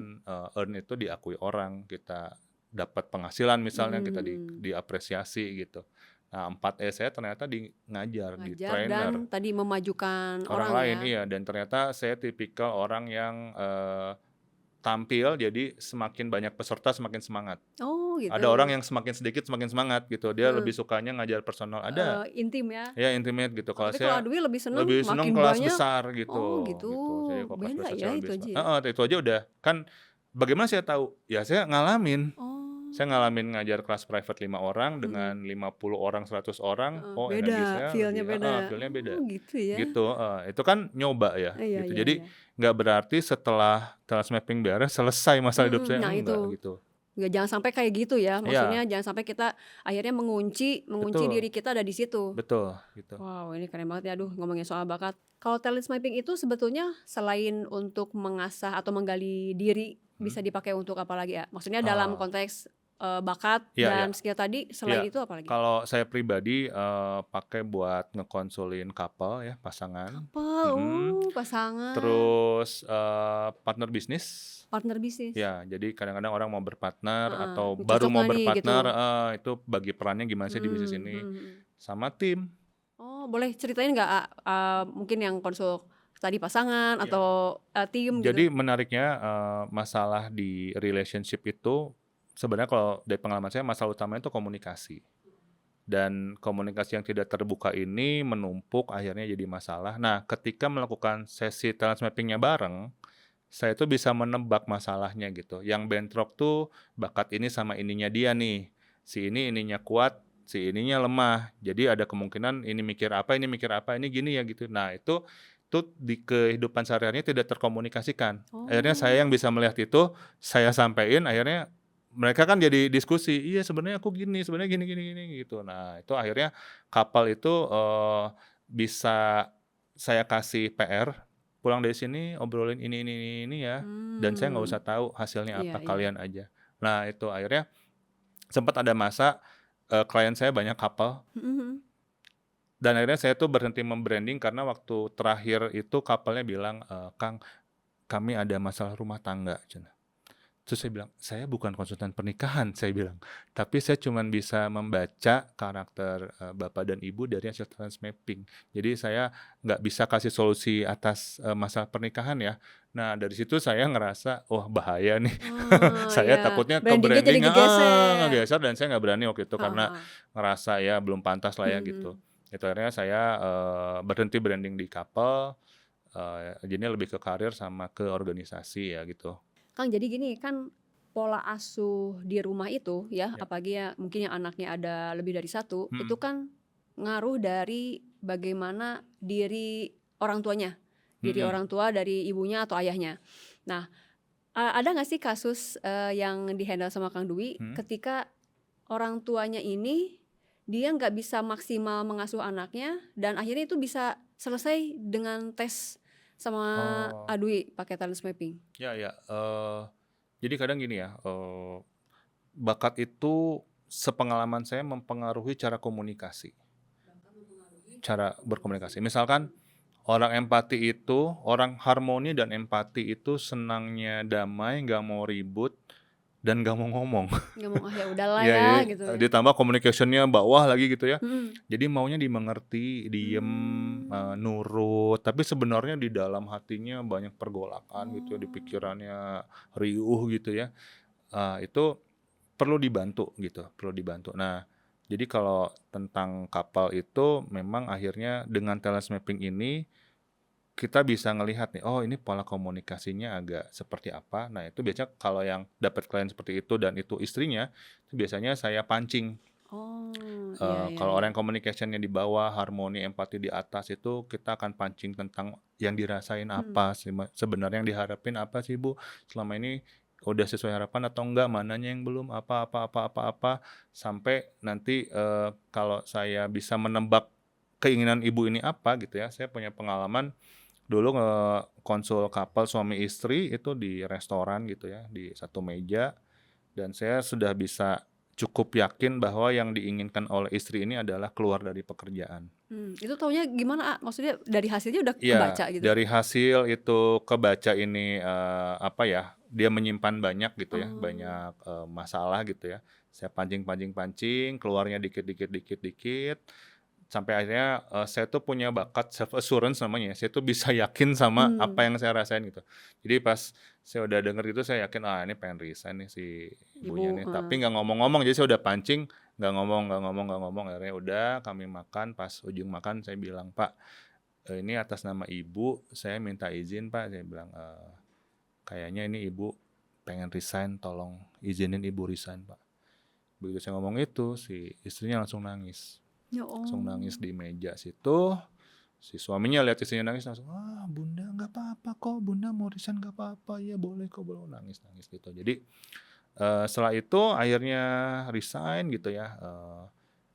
earn itu diakui orang, kita dapat penghasilan misalnya, Mhm kita mhm. diapresiasi gitu. Nah 4E saya ternyata ngajar, di Ngajar dan trainer. tadi memajukan Orang orang lain, ya? iya, dan ternyata saya tipikal orang yang, tampil jadi semakin banyak peserta semakin semangat. Oh Ada orang gitu. yang semakin sedikit semakin semangat gitu, dia lebih Heeh. sukanya ngajar personal, ada. Intim ya? Ya intimate gitu, Oh kalau tapi kalau saya Adwi lebih seneng lebih seneng makin kelas banyak? besar Oh gitu, gitu. Jadi kalau kelas beda besar ya saya itu lebih aja ya? heeh, itu aja udah kan bagaimana saya tahu? Ya saya ngalamin. Saya Oh. ngalamin ngajar kelas private 5 orang Mhm. dengan 50 orang, 100 orang, Heeh, oh beda, energi saya feel-nya lebih beda. heeh, feel-nya beda. Oh gitu ya? Gitu, heeh, itu kan nyoba ya, Iya gitu. iya Jadi iya. nggak berarti setelah talent mapping beres, selesai masalah hidup Mhm, saya, nah enggak itu. gitu. Nggak, jangan sampai kayak gitu ya, maksudnya Iya, jangan sampai kita akhirnya mengunci mengunci betul diri kita ada di situ. betul, gitu. Wow, ini keren banget ya, aduh ngomongin soal bakat. Kalau talent mapping itu sebetulnya selain untuk mengasah atau menggali diri, Mhm. bisa dipakai untuk apa lagi ya? Maksudnya dalam Oh, konteks, bakat iya iya dan skill tadi, iya. selain itu apa lagi? Kalau saya pribadi, pakai buat ngekonsulin couple ya, pasangan, Couple, mhm, oh pasangan, terus, partner bisnis. partner bisnis. Ya, jadi kadang-kadang orang mau berpartner Heeh, atau ini baru cocok mau nggak nih gitu? berpartner, heeh, itu bagi perannya gimana sih di bisnis Mmm, ini, mhm mhm. sama tim. Oh boleh ceritain nggak, mungkin yang konsul tadi pasangan Iya. atau, tim gitu? Jadi menariknya, masalah di relationship itu sebenarnya kalau dari pengalaman saya masalah utamanya itu komunikasi. Dan komunikasi yang tidak terbuka ini menumpuk akhirnya jadi masalah. Nah, ketika melakukan sesi talent mapping-nya bareng, saya tuh bisa menebak masalahnya gitu. Yang bentrok tuh bakat ini sama ininya dia nih. Si ini ininya kuat, si ininya lemah. Jadi ada kemungkinan ini mikir apa, ini gini ya gitu. Nah, itu di kehidupan sehari-harinya tidak terkomunikasikan. Akhirnya saya yang Oh. bisa melihat itu, saya sampein, akhirnya mereka kan jadi diskusi, "Iya sebenarnya aku gini, sebenarnya gini gini gini," gitu. Nah, itu akhirnya couple itu, bisa saya kasih PR. pulang dari sini obrolin ini ya, dan saya nggak usah tahu hasilnya Iya apa, iya. kalian aja. Nah itu akhirnya sempat ada masa, klien saya banyak couple, Mhm mhm. dan akhirnya saya tuh berhenti mem-branding karena waktu terakhir itu couple-nya bilang, "Kang, kami ada masalah rumah tangga," cenah. Terus saya bilang, "Saya bukan konsultan pernikahan," saya bilang, "tapi saya cuman bisa membaca karakter, bapak dan ibu dari hasil trans mapping. Jadi saya nggak bisa kasih solusi atas, masalah pernikahan ya." Nah dari situ saya ngerasa, wah bahaya nih. Oh, Saya iya. takutnya ke Branding-nya jadi branding ngegeser. ngegeser, dan saya nggak berani waktu itu Heeh karena heeh. ngerasa ya belum pantas lah ya Mhm gitu. mhm. Itu akhirnya saya, berhenti branding di couple, jadinya lebih ke karir sama ke organisasi ya gitu. Kang, jadi gini kan pola asuh di rumah itu ya, Ya, apalagi ya mungkin yang anaknya ada lebih dari satu, itu mhm, kan ngaruh dari bagaimana diri orang tuanya, diri mhm, orang tua dari ibunya atau ayahnya. Nah, ada nggak sih kasus, yang di-handle sama Kang Dwi mhm. ketika orang tuanya ini dia nggak bisa maksimal mengasuh anaknya dan akhirnya itu bisa selesai dengan tes sama Oh, Dwi pakai talent mapping? ya ya, jadi kadang gini ya, bakat itu sepengalaman saya mempengaruhi cara komunikasi, cara berkomunikasi. Misalkan orang empati itu, orang harmoni dan empati itu senangnya damai, nggak mau ribut, dan nggak mau ngomong. Ngomong, "Ah, ya udahlah Iya, ya," jadi, gitu ya? ditambah communication-nya bawah lagi gitu ya. Mhm. Jadi maunya dimengerti, diem, Mmm. nurut, tapi sebenarnya di dalam hatinya banyak pergolakan gitu ya, di Oh. pikirannya riuh gitu ya. Itu perlu dibantu gitu, perlu dibantu. Nah, jadi kalau tentang couple itu memang akhirnya dengan talent mapping ini kita bisa ngelihat nih, oh ini pola komunikasinya agak seperti apa. Nah itu biasanya kalau yang dapat klien seperti itu dan itu istrinya, itu biasanya saya pancing. Oh, iya iya Kalau iya. orang yang communication-nya di bawah, harmoni, empati di atas itu kita akan pancing tentang yang dirasain Mhm. apa sih, sebenarnya yang diharapin apa sih Bu, selama ini udah sesuai harapan atau enggak, mananya yang belum, apa, sampai nanti, kalau saya bisa menebak keinginan ibu ini apa gitu ya, saya punya pengalaman dulu ngekonsul couple suami istri itu di restoran gitu ya, di satu meja, dan saya sudah bisa cukup yakin bahwa yang diinginkan oleh istri ini adalah keluar dari pekerjaan. Itu taunya gimana, Maksudnya dari hasilnya udah Iya, kebaca gitu? dari hasil itu kebaca ini, apa ya, dia menyimpan banyak gitu ya, Oh. banyak, masalah gitu ya. Saya pancing, keluarnya dikit, sampai akhirnya, saya tuh punya bakat self assurance namanya ya, saya tuh bisa yakin sama apa Mmm. yang saya rasain gitu. Jadi pas saya udah denger itu saya yakin, ini pengen resign nih si Ibu ibunya nih, heeh. tapi nggak ngomong-ngomong, jadi saya udah pancing, nggak ngomong, akhirnya udah kami makan, pas ujung makan saya bilang, "Pak, ini atas nama ibu, saya minta izin Pak," saya bilang, "kayaknya ini ibu pengen resign, tolong izinin ibu resign Pak." Begitu saya ngomong itu, si istrinya Ya langsung nangis oh. di meja situ. Si suaminya lihat istrinya nangis langsung, Bunda nggak apa-apa kok, Bunda mau resign nggak apa-apa, ya boleh kok, boleh." Nangis-nangis gitu. Jadi, setelah itu akhirnya resign gitu ya,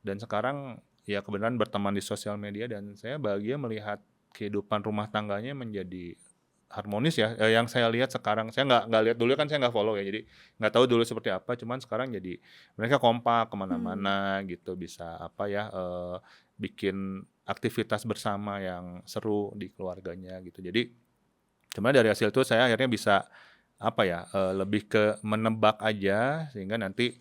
dan sekarang ya kebetulan berteman di sosial media dan saya bahagia melihat kehidupan rumah tangganya menjadi harmonis ya, yang saya lihat sekarang. Saya nggak lihat dulu kan, saya nggak follow ya, jadi nggak tahu dulu seperti apa, cuman sekarang jadi mereka kompak kemana Mmm. mana gitu, bisa apa ya, bikin aktivitas bersama yang seru di keluarganya gitu. Jadi sebenarnya dari hasil itu saya akhirnya bisa apa ya, lebih ke menebak aja sehingga nanti,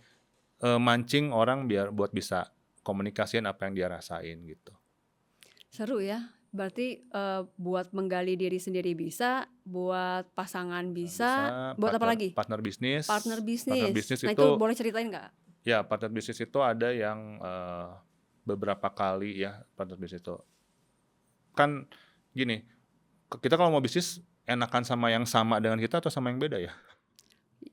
mancing orang biar buat bisa komunikasiin apa yang dia rasain gitu. Seru ya. Berarti, buat menggali diri sendiri bisa, buat pasangan Bisa bisa, buat apa partner lagi? partner bisnis Partner partner bisnis. bisnis Nah itu itu boleh ceritain nggak? ya, partner bisnis itu ada yang, beberapa kali ya partner bisnis itu. Kan gini, kita kalau mau bisnis enakan sama yang sama dengan kita atau sama yang beda ya?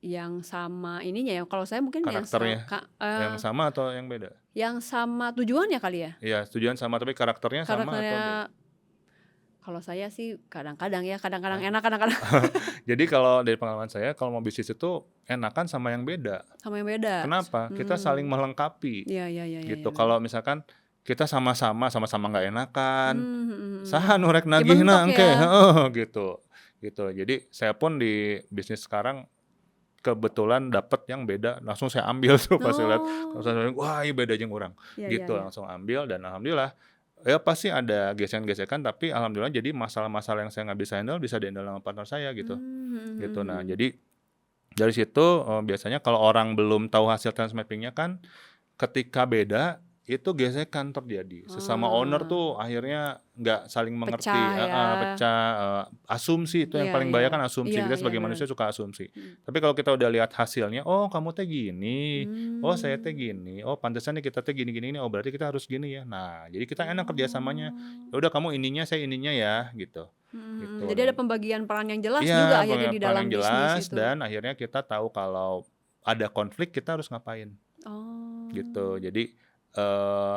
Yang sama ininya ya, kalau saya mungkin Karakternya, yang sama atau yang beda? yang sama tujuannya kali ya? Iya, tujuan sama tapi karakternya sama atau beda? Karakternya kalau saya sih kadang-kadang ya, kadang-kadang Ah, enak, kadang-kadang jadi kalau dari pengalaman saya kalau mau bisnis itu enakan sama yang beda. sama yang beda. Kenapa? Kita saling melengkapi Iya iya iya iya gitu. iya iya. Kalau misalkan kita sama-sama nggak enakan. Mmm, mhm mhm. Saha nu rek Dibentok nagihna engke, ya? heeh, gitu. Gitu. Jadi saya pun di bisnis sekarang kebetulan dapat yang beda, langsung saya ambil tuh pas saya lihat, Oh, langsung wah ieu beda jeung urang, iya iya gitu. iya. Langsung ambil dan alhamdulillah, ya pasti ada gesekan-gesekan tapi alhamdulillah jadi masalah-masalah yang saya nggak bisa handle, bisa di-handle sama partner saya gitu, Mhm gitu. mhm Nah mhm. jadi dari situ, biasanya kalau orang belum tahu hasil trans mapping-nya kan ketika beda, itu gesekan terjadi. Sesama owner Oh, tuh akhirnya nggak saling mengerti, pecah ya. heeh, pecah, asumsi itu yang Iya paling iya. bahaya kan asumsi. Iya Kita iya sebagai bener. manusia suka asumsi. Mhm. Tapi kalau kita udah lihat hasilnya, "Oh kamu teh gini, oh saya teh Mmm. gini, oh pantesan nih kita teh gini-gini nih, oh berarti kita harus gini ya." Nah, jadi kita enak kerjasamanya. Oh. Ya udah kamu ininya, saya ininya ya, gitu. Mhm mhm. Gitu Jadi ada dan pembagian peran yang jelas juga iya, akhirnya punya di peran dalam yang bisnis jelas itu. dan akhirnya kita tahu kalau ada konflik kita harus ngapain, gitu. Oh. Jadi, eee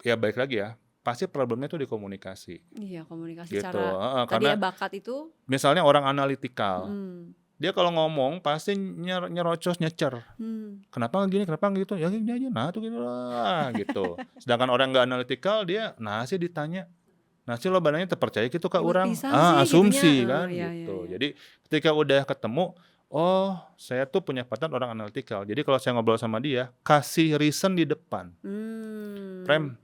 ya balik lagi ya, pasti problemnya tuh di komunikasi, Iya, komunikasi gitu, cara heeh, tadi karena ya bakat itu misalnya orang analitikal, mhm. dia kalau ngomong pasti nyerocos, nyecer, Mmm. "Kenapa nggak gini, kenapa nggak gitu?" "Ya gini aja, nah tuh gitu lah," gitu. Sedangkan orang nggak analitikal dia nah sih ditanya, "Nah sih lobana teu percaya kitu ka Imut urang," pisan sih gitunya, asumsi kan iya iya gitu. iya. Jadi ketika udah ketemu, oh saya tuh punya partner orang analitikal, jadi kalau saya ngobrol sama dia, kasih reason di depan, Mmm. "Prem,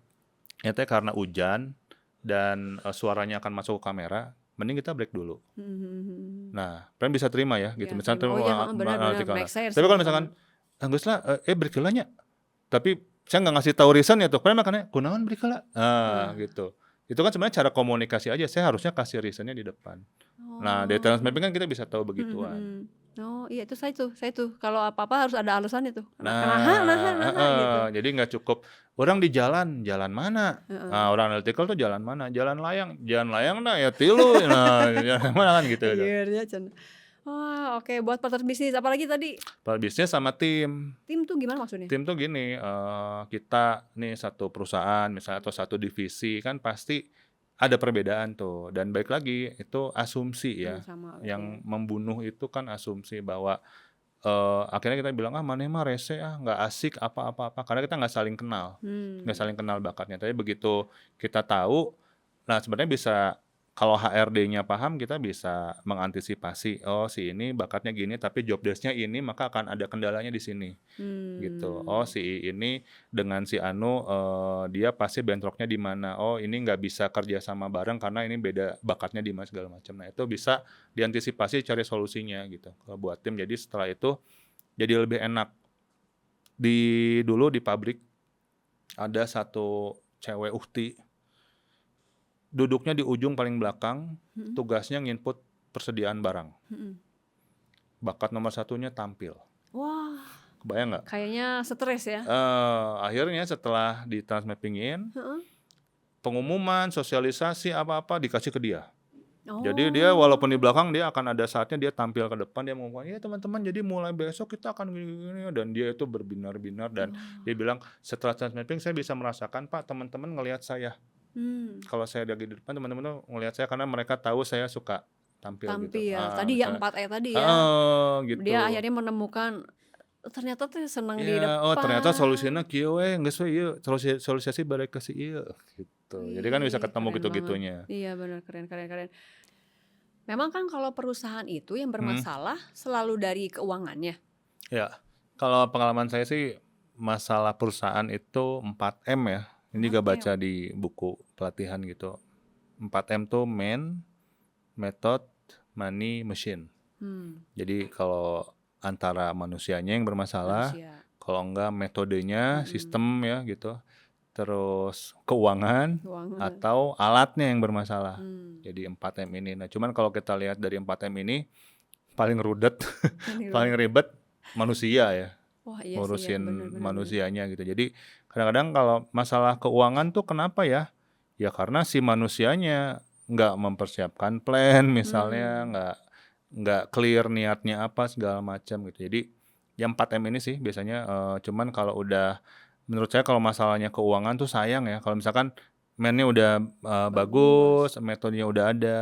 ya teh karena hujan dan, suaranya akan masuk ke kamera, mending kita break dulu." Mhm mhm mhm. Nah, kan bisa terima ya Iya gitu, misalnya terima. Oh terima iya, heeh, bener bener, artikelnya. make sense Tapi itu kalau banget. misalkan, geus lah, break heula nya, tapi saya nggak ngasih tahu reason ya tuh, kan makanya, "Kunaon break heula?" Nah. Gitu. Itu kan sebenarnya cara komunikasi aja, saya harusnya kasih reason-nya di depan. Nah, dari Oh. transmapping kan kita bisa tahu Mhm begituan. mhm. Oh iya itu saya tuh kalau apa-apa harus ada alasannya tuh. Naha naha Nah naha heeh, gitu. jadi nggak cukup, "Urang di jalan," "Jalan mana?" Heeh. Nah, orang analytical tuh jalan mana, "Jalan layang," "Jalan layang nah ya tilu," nah, jalan mana kan gitu kan. Liar ya cenah. Wah oke buat partner bisnis apalagi tadi? Kalau bisnis sama tim. Tim tuh gimana maksudnya? Tim tuh gini, kita nih satu perusahaan misalnya atau satu divisi kan pasti ada perbedaan tuh dan balik lagi itu asumsi ya, Sama berarti ya. yang membunuh itu kan asumsi bahwa, akhirnya kita bilang, "Ah maneh mah rese ah, nggak asik apa," karena kita nggak Mmm. saling kenal bakatnya. Tapi begitu kita tahu, nah sebenarnya bisa kalau HRD-nya paham kita bisa mengantisipasi, "Oh si ini bakatnya gini tapi job desk-nya ini maka akan ada kendalanya di sini." Gitu. Oh Mmm. si ini dengan si Anu, dia pasti bentroknya di mana, oh ini nggak bisa kerja sama bareng karena ini beda bakatnya di mana segala macam. Nah itu bisa diantisipasi cari solusinya gitu kalau buat tim. Jadi setelah itu jadi lebih enak. Dulu di pabrik ada satu cewek uhti, duduknya di ujung paling belakang, Mhm tugasnya nginput persediaan barang. mhm. Bakat nomor satunya tampil. Wah Kebayang nggak? kayaknya stres ya? Akhirnya setelah di-transmapping-in, Heeh. pengumuman, sosialisasi, apa-apa dikasih ke dia. Jadi dia walaupun di Oh. belakang dia akan ada saatnya dia tampil ke depan, dia mengumumkan, "Ya teman-teman jadi mulai besok kita akan gini-gini," dan dia itu berbinar-binar dan dia Oh. bilang, "Setelah transmapping saya bisa merasakan Pak teman-teman ngelihat saya. Mmm. Kalau saya lagi di depan teman-teman tuh ngelihat saya karena mereka tahu saya suka tampil," gitu. Tampil. Tadi ya Misalnya 4E tadi ya. heeh, Dia gitu. akhirnya menemukan, ternyata tuh senang di Iya, oh ternyata depan. solusina kieu we, geus we ieu, solusiasi balik ke si ieu, gitu. Jadi kan bisa Wih, ketemu keren banget. gitu-gitunya. Iya benar keren keren keren. Memang kan kalau perusahaan itu yang Mhm, bermasalah selalu dari keuangannya? ya. Kalau pengalaman saya sih, masalah perusahaan itu 4M ya, ini juga baca 4M? di buku pelatihan gitu. 4M tuh man, method, money, machine. Mmm, Jadi kalau antara manusianya yang bermasalah, manusia. kalau enggak metodenya, Mhm, sistem ya gitu. Terus keuangan keuangan. atau alatnya yang bermasalah. Mmm, Jadi 4M ini. Nah, cuman kalau kita lihat dari 4M ini paling rudet, paling paling rumit. ribet manusia ya, Wah iya sih ya, bener ngurusin bener bener. manusianya gitu. Jadi kadang-kadang kalau masalah keuangan tuh kenapa ya? Ya karena si manusianya nggak mempersiapkan plan misalnya, Mmm, nggak clear niatnya apa segala macam gitu. Jadi yang 4M ini sih biasanya, cuman kalau udah menurut saya kalau masalahnya keuangan tuh sayang ya, kalau misalkan man-nya udah, bagus. bagus, metodenya udah ada,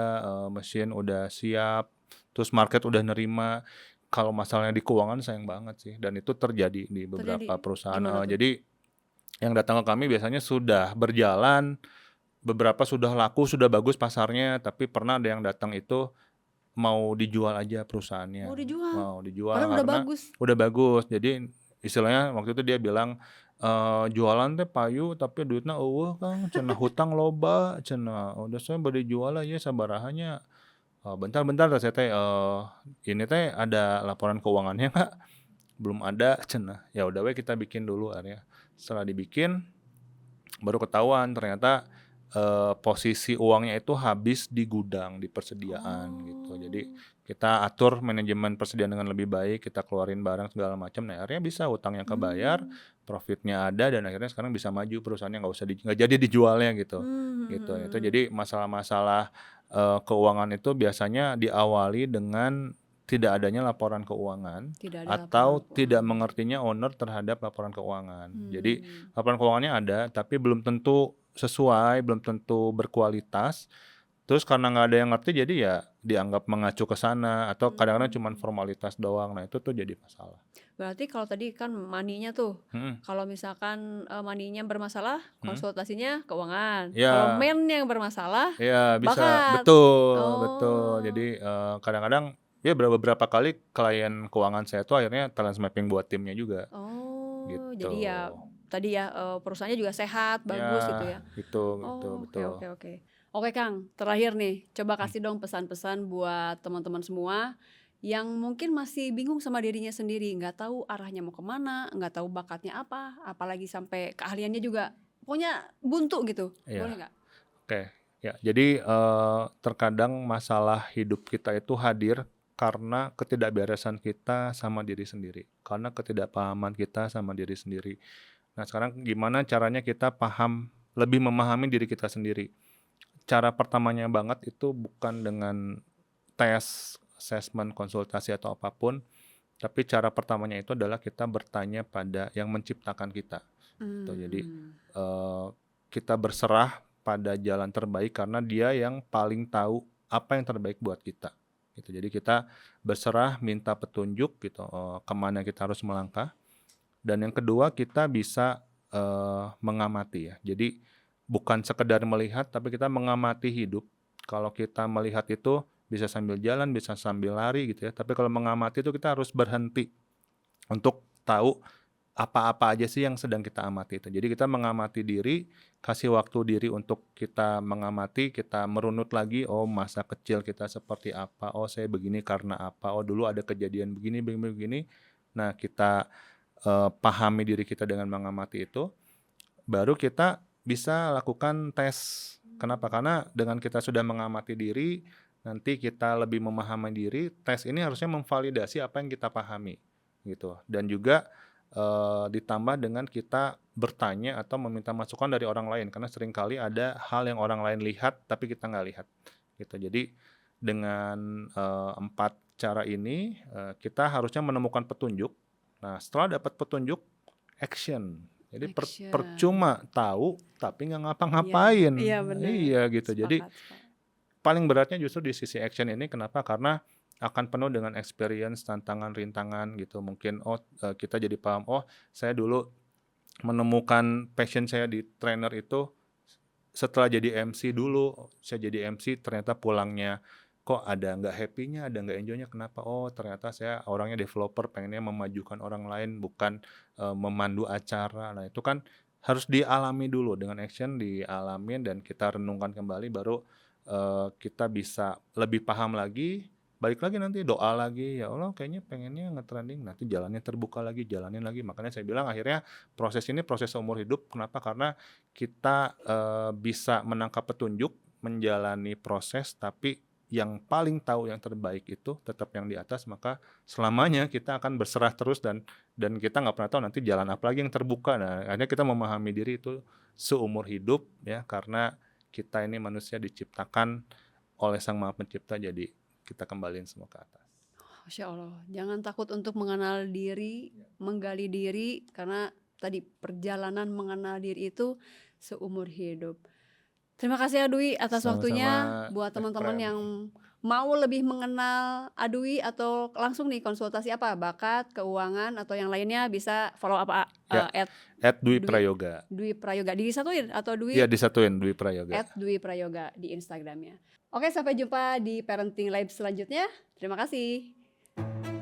mesin udah siap, terus market udah nerima, kalau masalahnya di keuangan sayang banget sih dan itu terjadi di Terjadi beberapa perusahaan, gimana tuh? jadi Yang datang ke kami biasanya sudah berjalan, beberapa sudah laku, sudah bagus pasarnya, tapi pernah ada yang datang itu mau dijual aja perusahaannya. Mau dijual, Mau dijual padahal udah karena bagus. udah bagus. Jadi istilahnya waktu itu dia bilang, jualan teh payu tapi duitnya eueuh Kang, cenah hutang loba, cenah. Udah saya bari jual aja sabaraha nya. Bentar saya teh, ini teh ada laporan keuangannya Kak? Belum ada cenah. Ya udah we kita bikin dulu akhirnya. Setelah dibikin baru ketahuan ternyata posisi uangnya itu habis di gudang, di persediaan gitu. Jadi kita atur manajemen persediaan dengan lebih baik, kita keluarin barang segala macam. Nah akhirnya bisa utangnya kebayar, profitnya ada, dan akhirnya sekarang bisa maju perusahaannya, nggak jadi dijualnya gitu. Gitu. Itu jadi masalah-masalah keuangan itu biasanya diawali dengan tidak adanya laporan keuangan Tidak ada atau laporan tidak keuangan. mengertinya owner terhadap laporan keuangan. Jadi laporan keuangannya ada, tapi belum tentu sesuai, belum tentu berkualitas. Terus karena nggak ada yang ngerti, jadi ya dianggap mengacu ke sana atau kadang-kadang cuma formalitas doang. Nah itu tuh jadi masalah. Berarti kalau tadi kan money-nya tuh, Mm-mm. kalau misalkan money-nya bermasalah, Hmm. konsultasinya keuangan. Ya, Kalau man-nya yang bermasalah, ya bisa, bakat. betul. Jadi kadang-kadang ya beberapa kali klien keuangan saya tuh akhirnya talent mapping buat timnya juga. Jadi Gitu. ya tadi ya perusahaannya juga sehat, bagus gitu ya. Gitu, Oke, betul. oke, oke. Oke Kang, terakhir nih, coba kasih dong pesan-pesan buat teman-teman semua yang mungkin masih bingung sama dirinya sendiri, nggak tahu arahnya mau kemana, nggak tahu bakatnya apa, apalagi sampai keahliannya juga, pokoknya buntu gitu, boleh Iya, nggak? oke. Ya, jadi terkadang masalah hidup kita itu hadir karena ketidakberesan kita sama diri sendiri, karena ketidakpahaman kita sama diri sendiri. Nah, sekarang gimana caranya kita lebih memahami diri kita sendiri? Cara pertamanya banget itu bukan dengan tes, assessment, konsultasi atau apapun, tapi cara pertamanya itu adalah kita bertanya pada yang menciptakan kita. Gitu. Jadi kita berserah pada jalan terbaik karena dia yang paling tahu apa yang terbaik buat kita. Gitu. Jadi kita berserah, minta petunjuk gitu, kemana kita harus melangkah. Dan yang kedua kita bisa mengamati ya. Jadi bukan sekedar melihat, tapi kita mengamati hidup. Kalau kita melihat itu bisa sambil jalan, bisa sambil lari gitu ya. Tapi kalau mengamati itu kita harus berhenti untuk tahu apa-apa aja sih yang sedang kita amati itu. Jadi kita mengamati diri, kasih waktu diri untuk kita mengamati, kita merunut lagi, oh masa kecil kita seperti apa, oh saya begini karena apa, oh dulu ada kejadian begini, begini, begini. Nah kita pahami diri kita dengan mengamati itu, baru kita bisa lakukan tes. Kenapa? Karena dengan kita sudah mengamati diri, nanti kita lebih memahami diri, tes ini harusnya memvalidasi apa yang kita pahami gitu. Dan juga ditambah dengan kita bertanya atau meminta masukan dari orang lain, karena seringkali ada hal yang orang lain lihat tapi kita nggak lihat gitu. Jadi dengan 4 cara ini kita harusnya menemukan petunjuk. Nah setelah dapat petunjuk, action. Jadi Action. percuma tahu tapi nggak Iya, ngapa-ngapain. iya benar. Iya gitu. Jadi Sepakat. paling beratnya justru di sisi action ini. Kenapa? Karena akan penuh dengan experience, tantangan, rintangan gitu. Mungkin kita jadi paham, oh saya dulu menemukan passion saya di trainer itu setelah jadi MC dulu. Saya jadi MC ternyata pulangnya kok ada nggak happy-nya, ada nggak enjoy-nya. Kenapa? Oh ternyata saya orangnya developer, pengennya memajukan orang lain, bukan memandu acara. Nah itu kan harus dialami dulu, dengan action dialamin dan kita renungkan kembali, baru kita bisa lebih paham lagi. Balik lagi nanti doa lagi, ya Allah kayaknya pengennya nge-trending, nanti jalannya terbuka lagi, jalanin lagi. Makanya saya bilang akhirnya proses ini proses seumur hidup. Kenapa? Karena kita bisa menangkap petunjuk, menjalani proses, tapi yang paling tahu yang terbaik itu tetap yang di atas. Maka selamanya kita akan berserah terus dan kita nggak pernah tahu nanti jalan apa lagi yang terbuka. Nah akhirnya kita memahami diri itu seumur hidup ya, karena kita ini manusia diciptakan oleh Sang Maha Pencipta, jadi kita kembaliin semua ke atas. Masya Allah, jangan takut untuk mengenal diri, menggali diri, karena tadi perjalanan mengenal diri itu seumur hidup. Terima kasih ya Dwi atas Sama-sama, waktunya. Buat Teh teman-teman Prem. yang mau lebih mengenal Adwi atau langsung nih konsultasi apa, bakat, keuangan atau yang lainnya bisa follow apa Ya. Dwi Dwi Prayoga. Dwi Prayoga disatuin atau Iya, Dwi disatuin Dwi Prayoga. Dwi Prayoga di Instagramnya. Oke, sampai jumpa di Parenting Live selanjutnya. Terima kasih.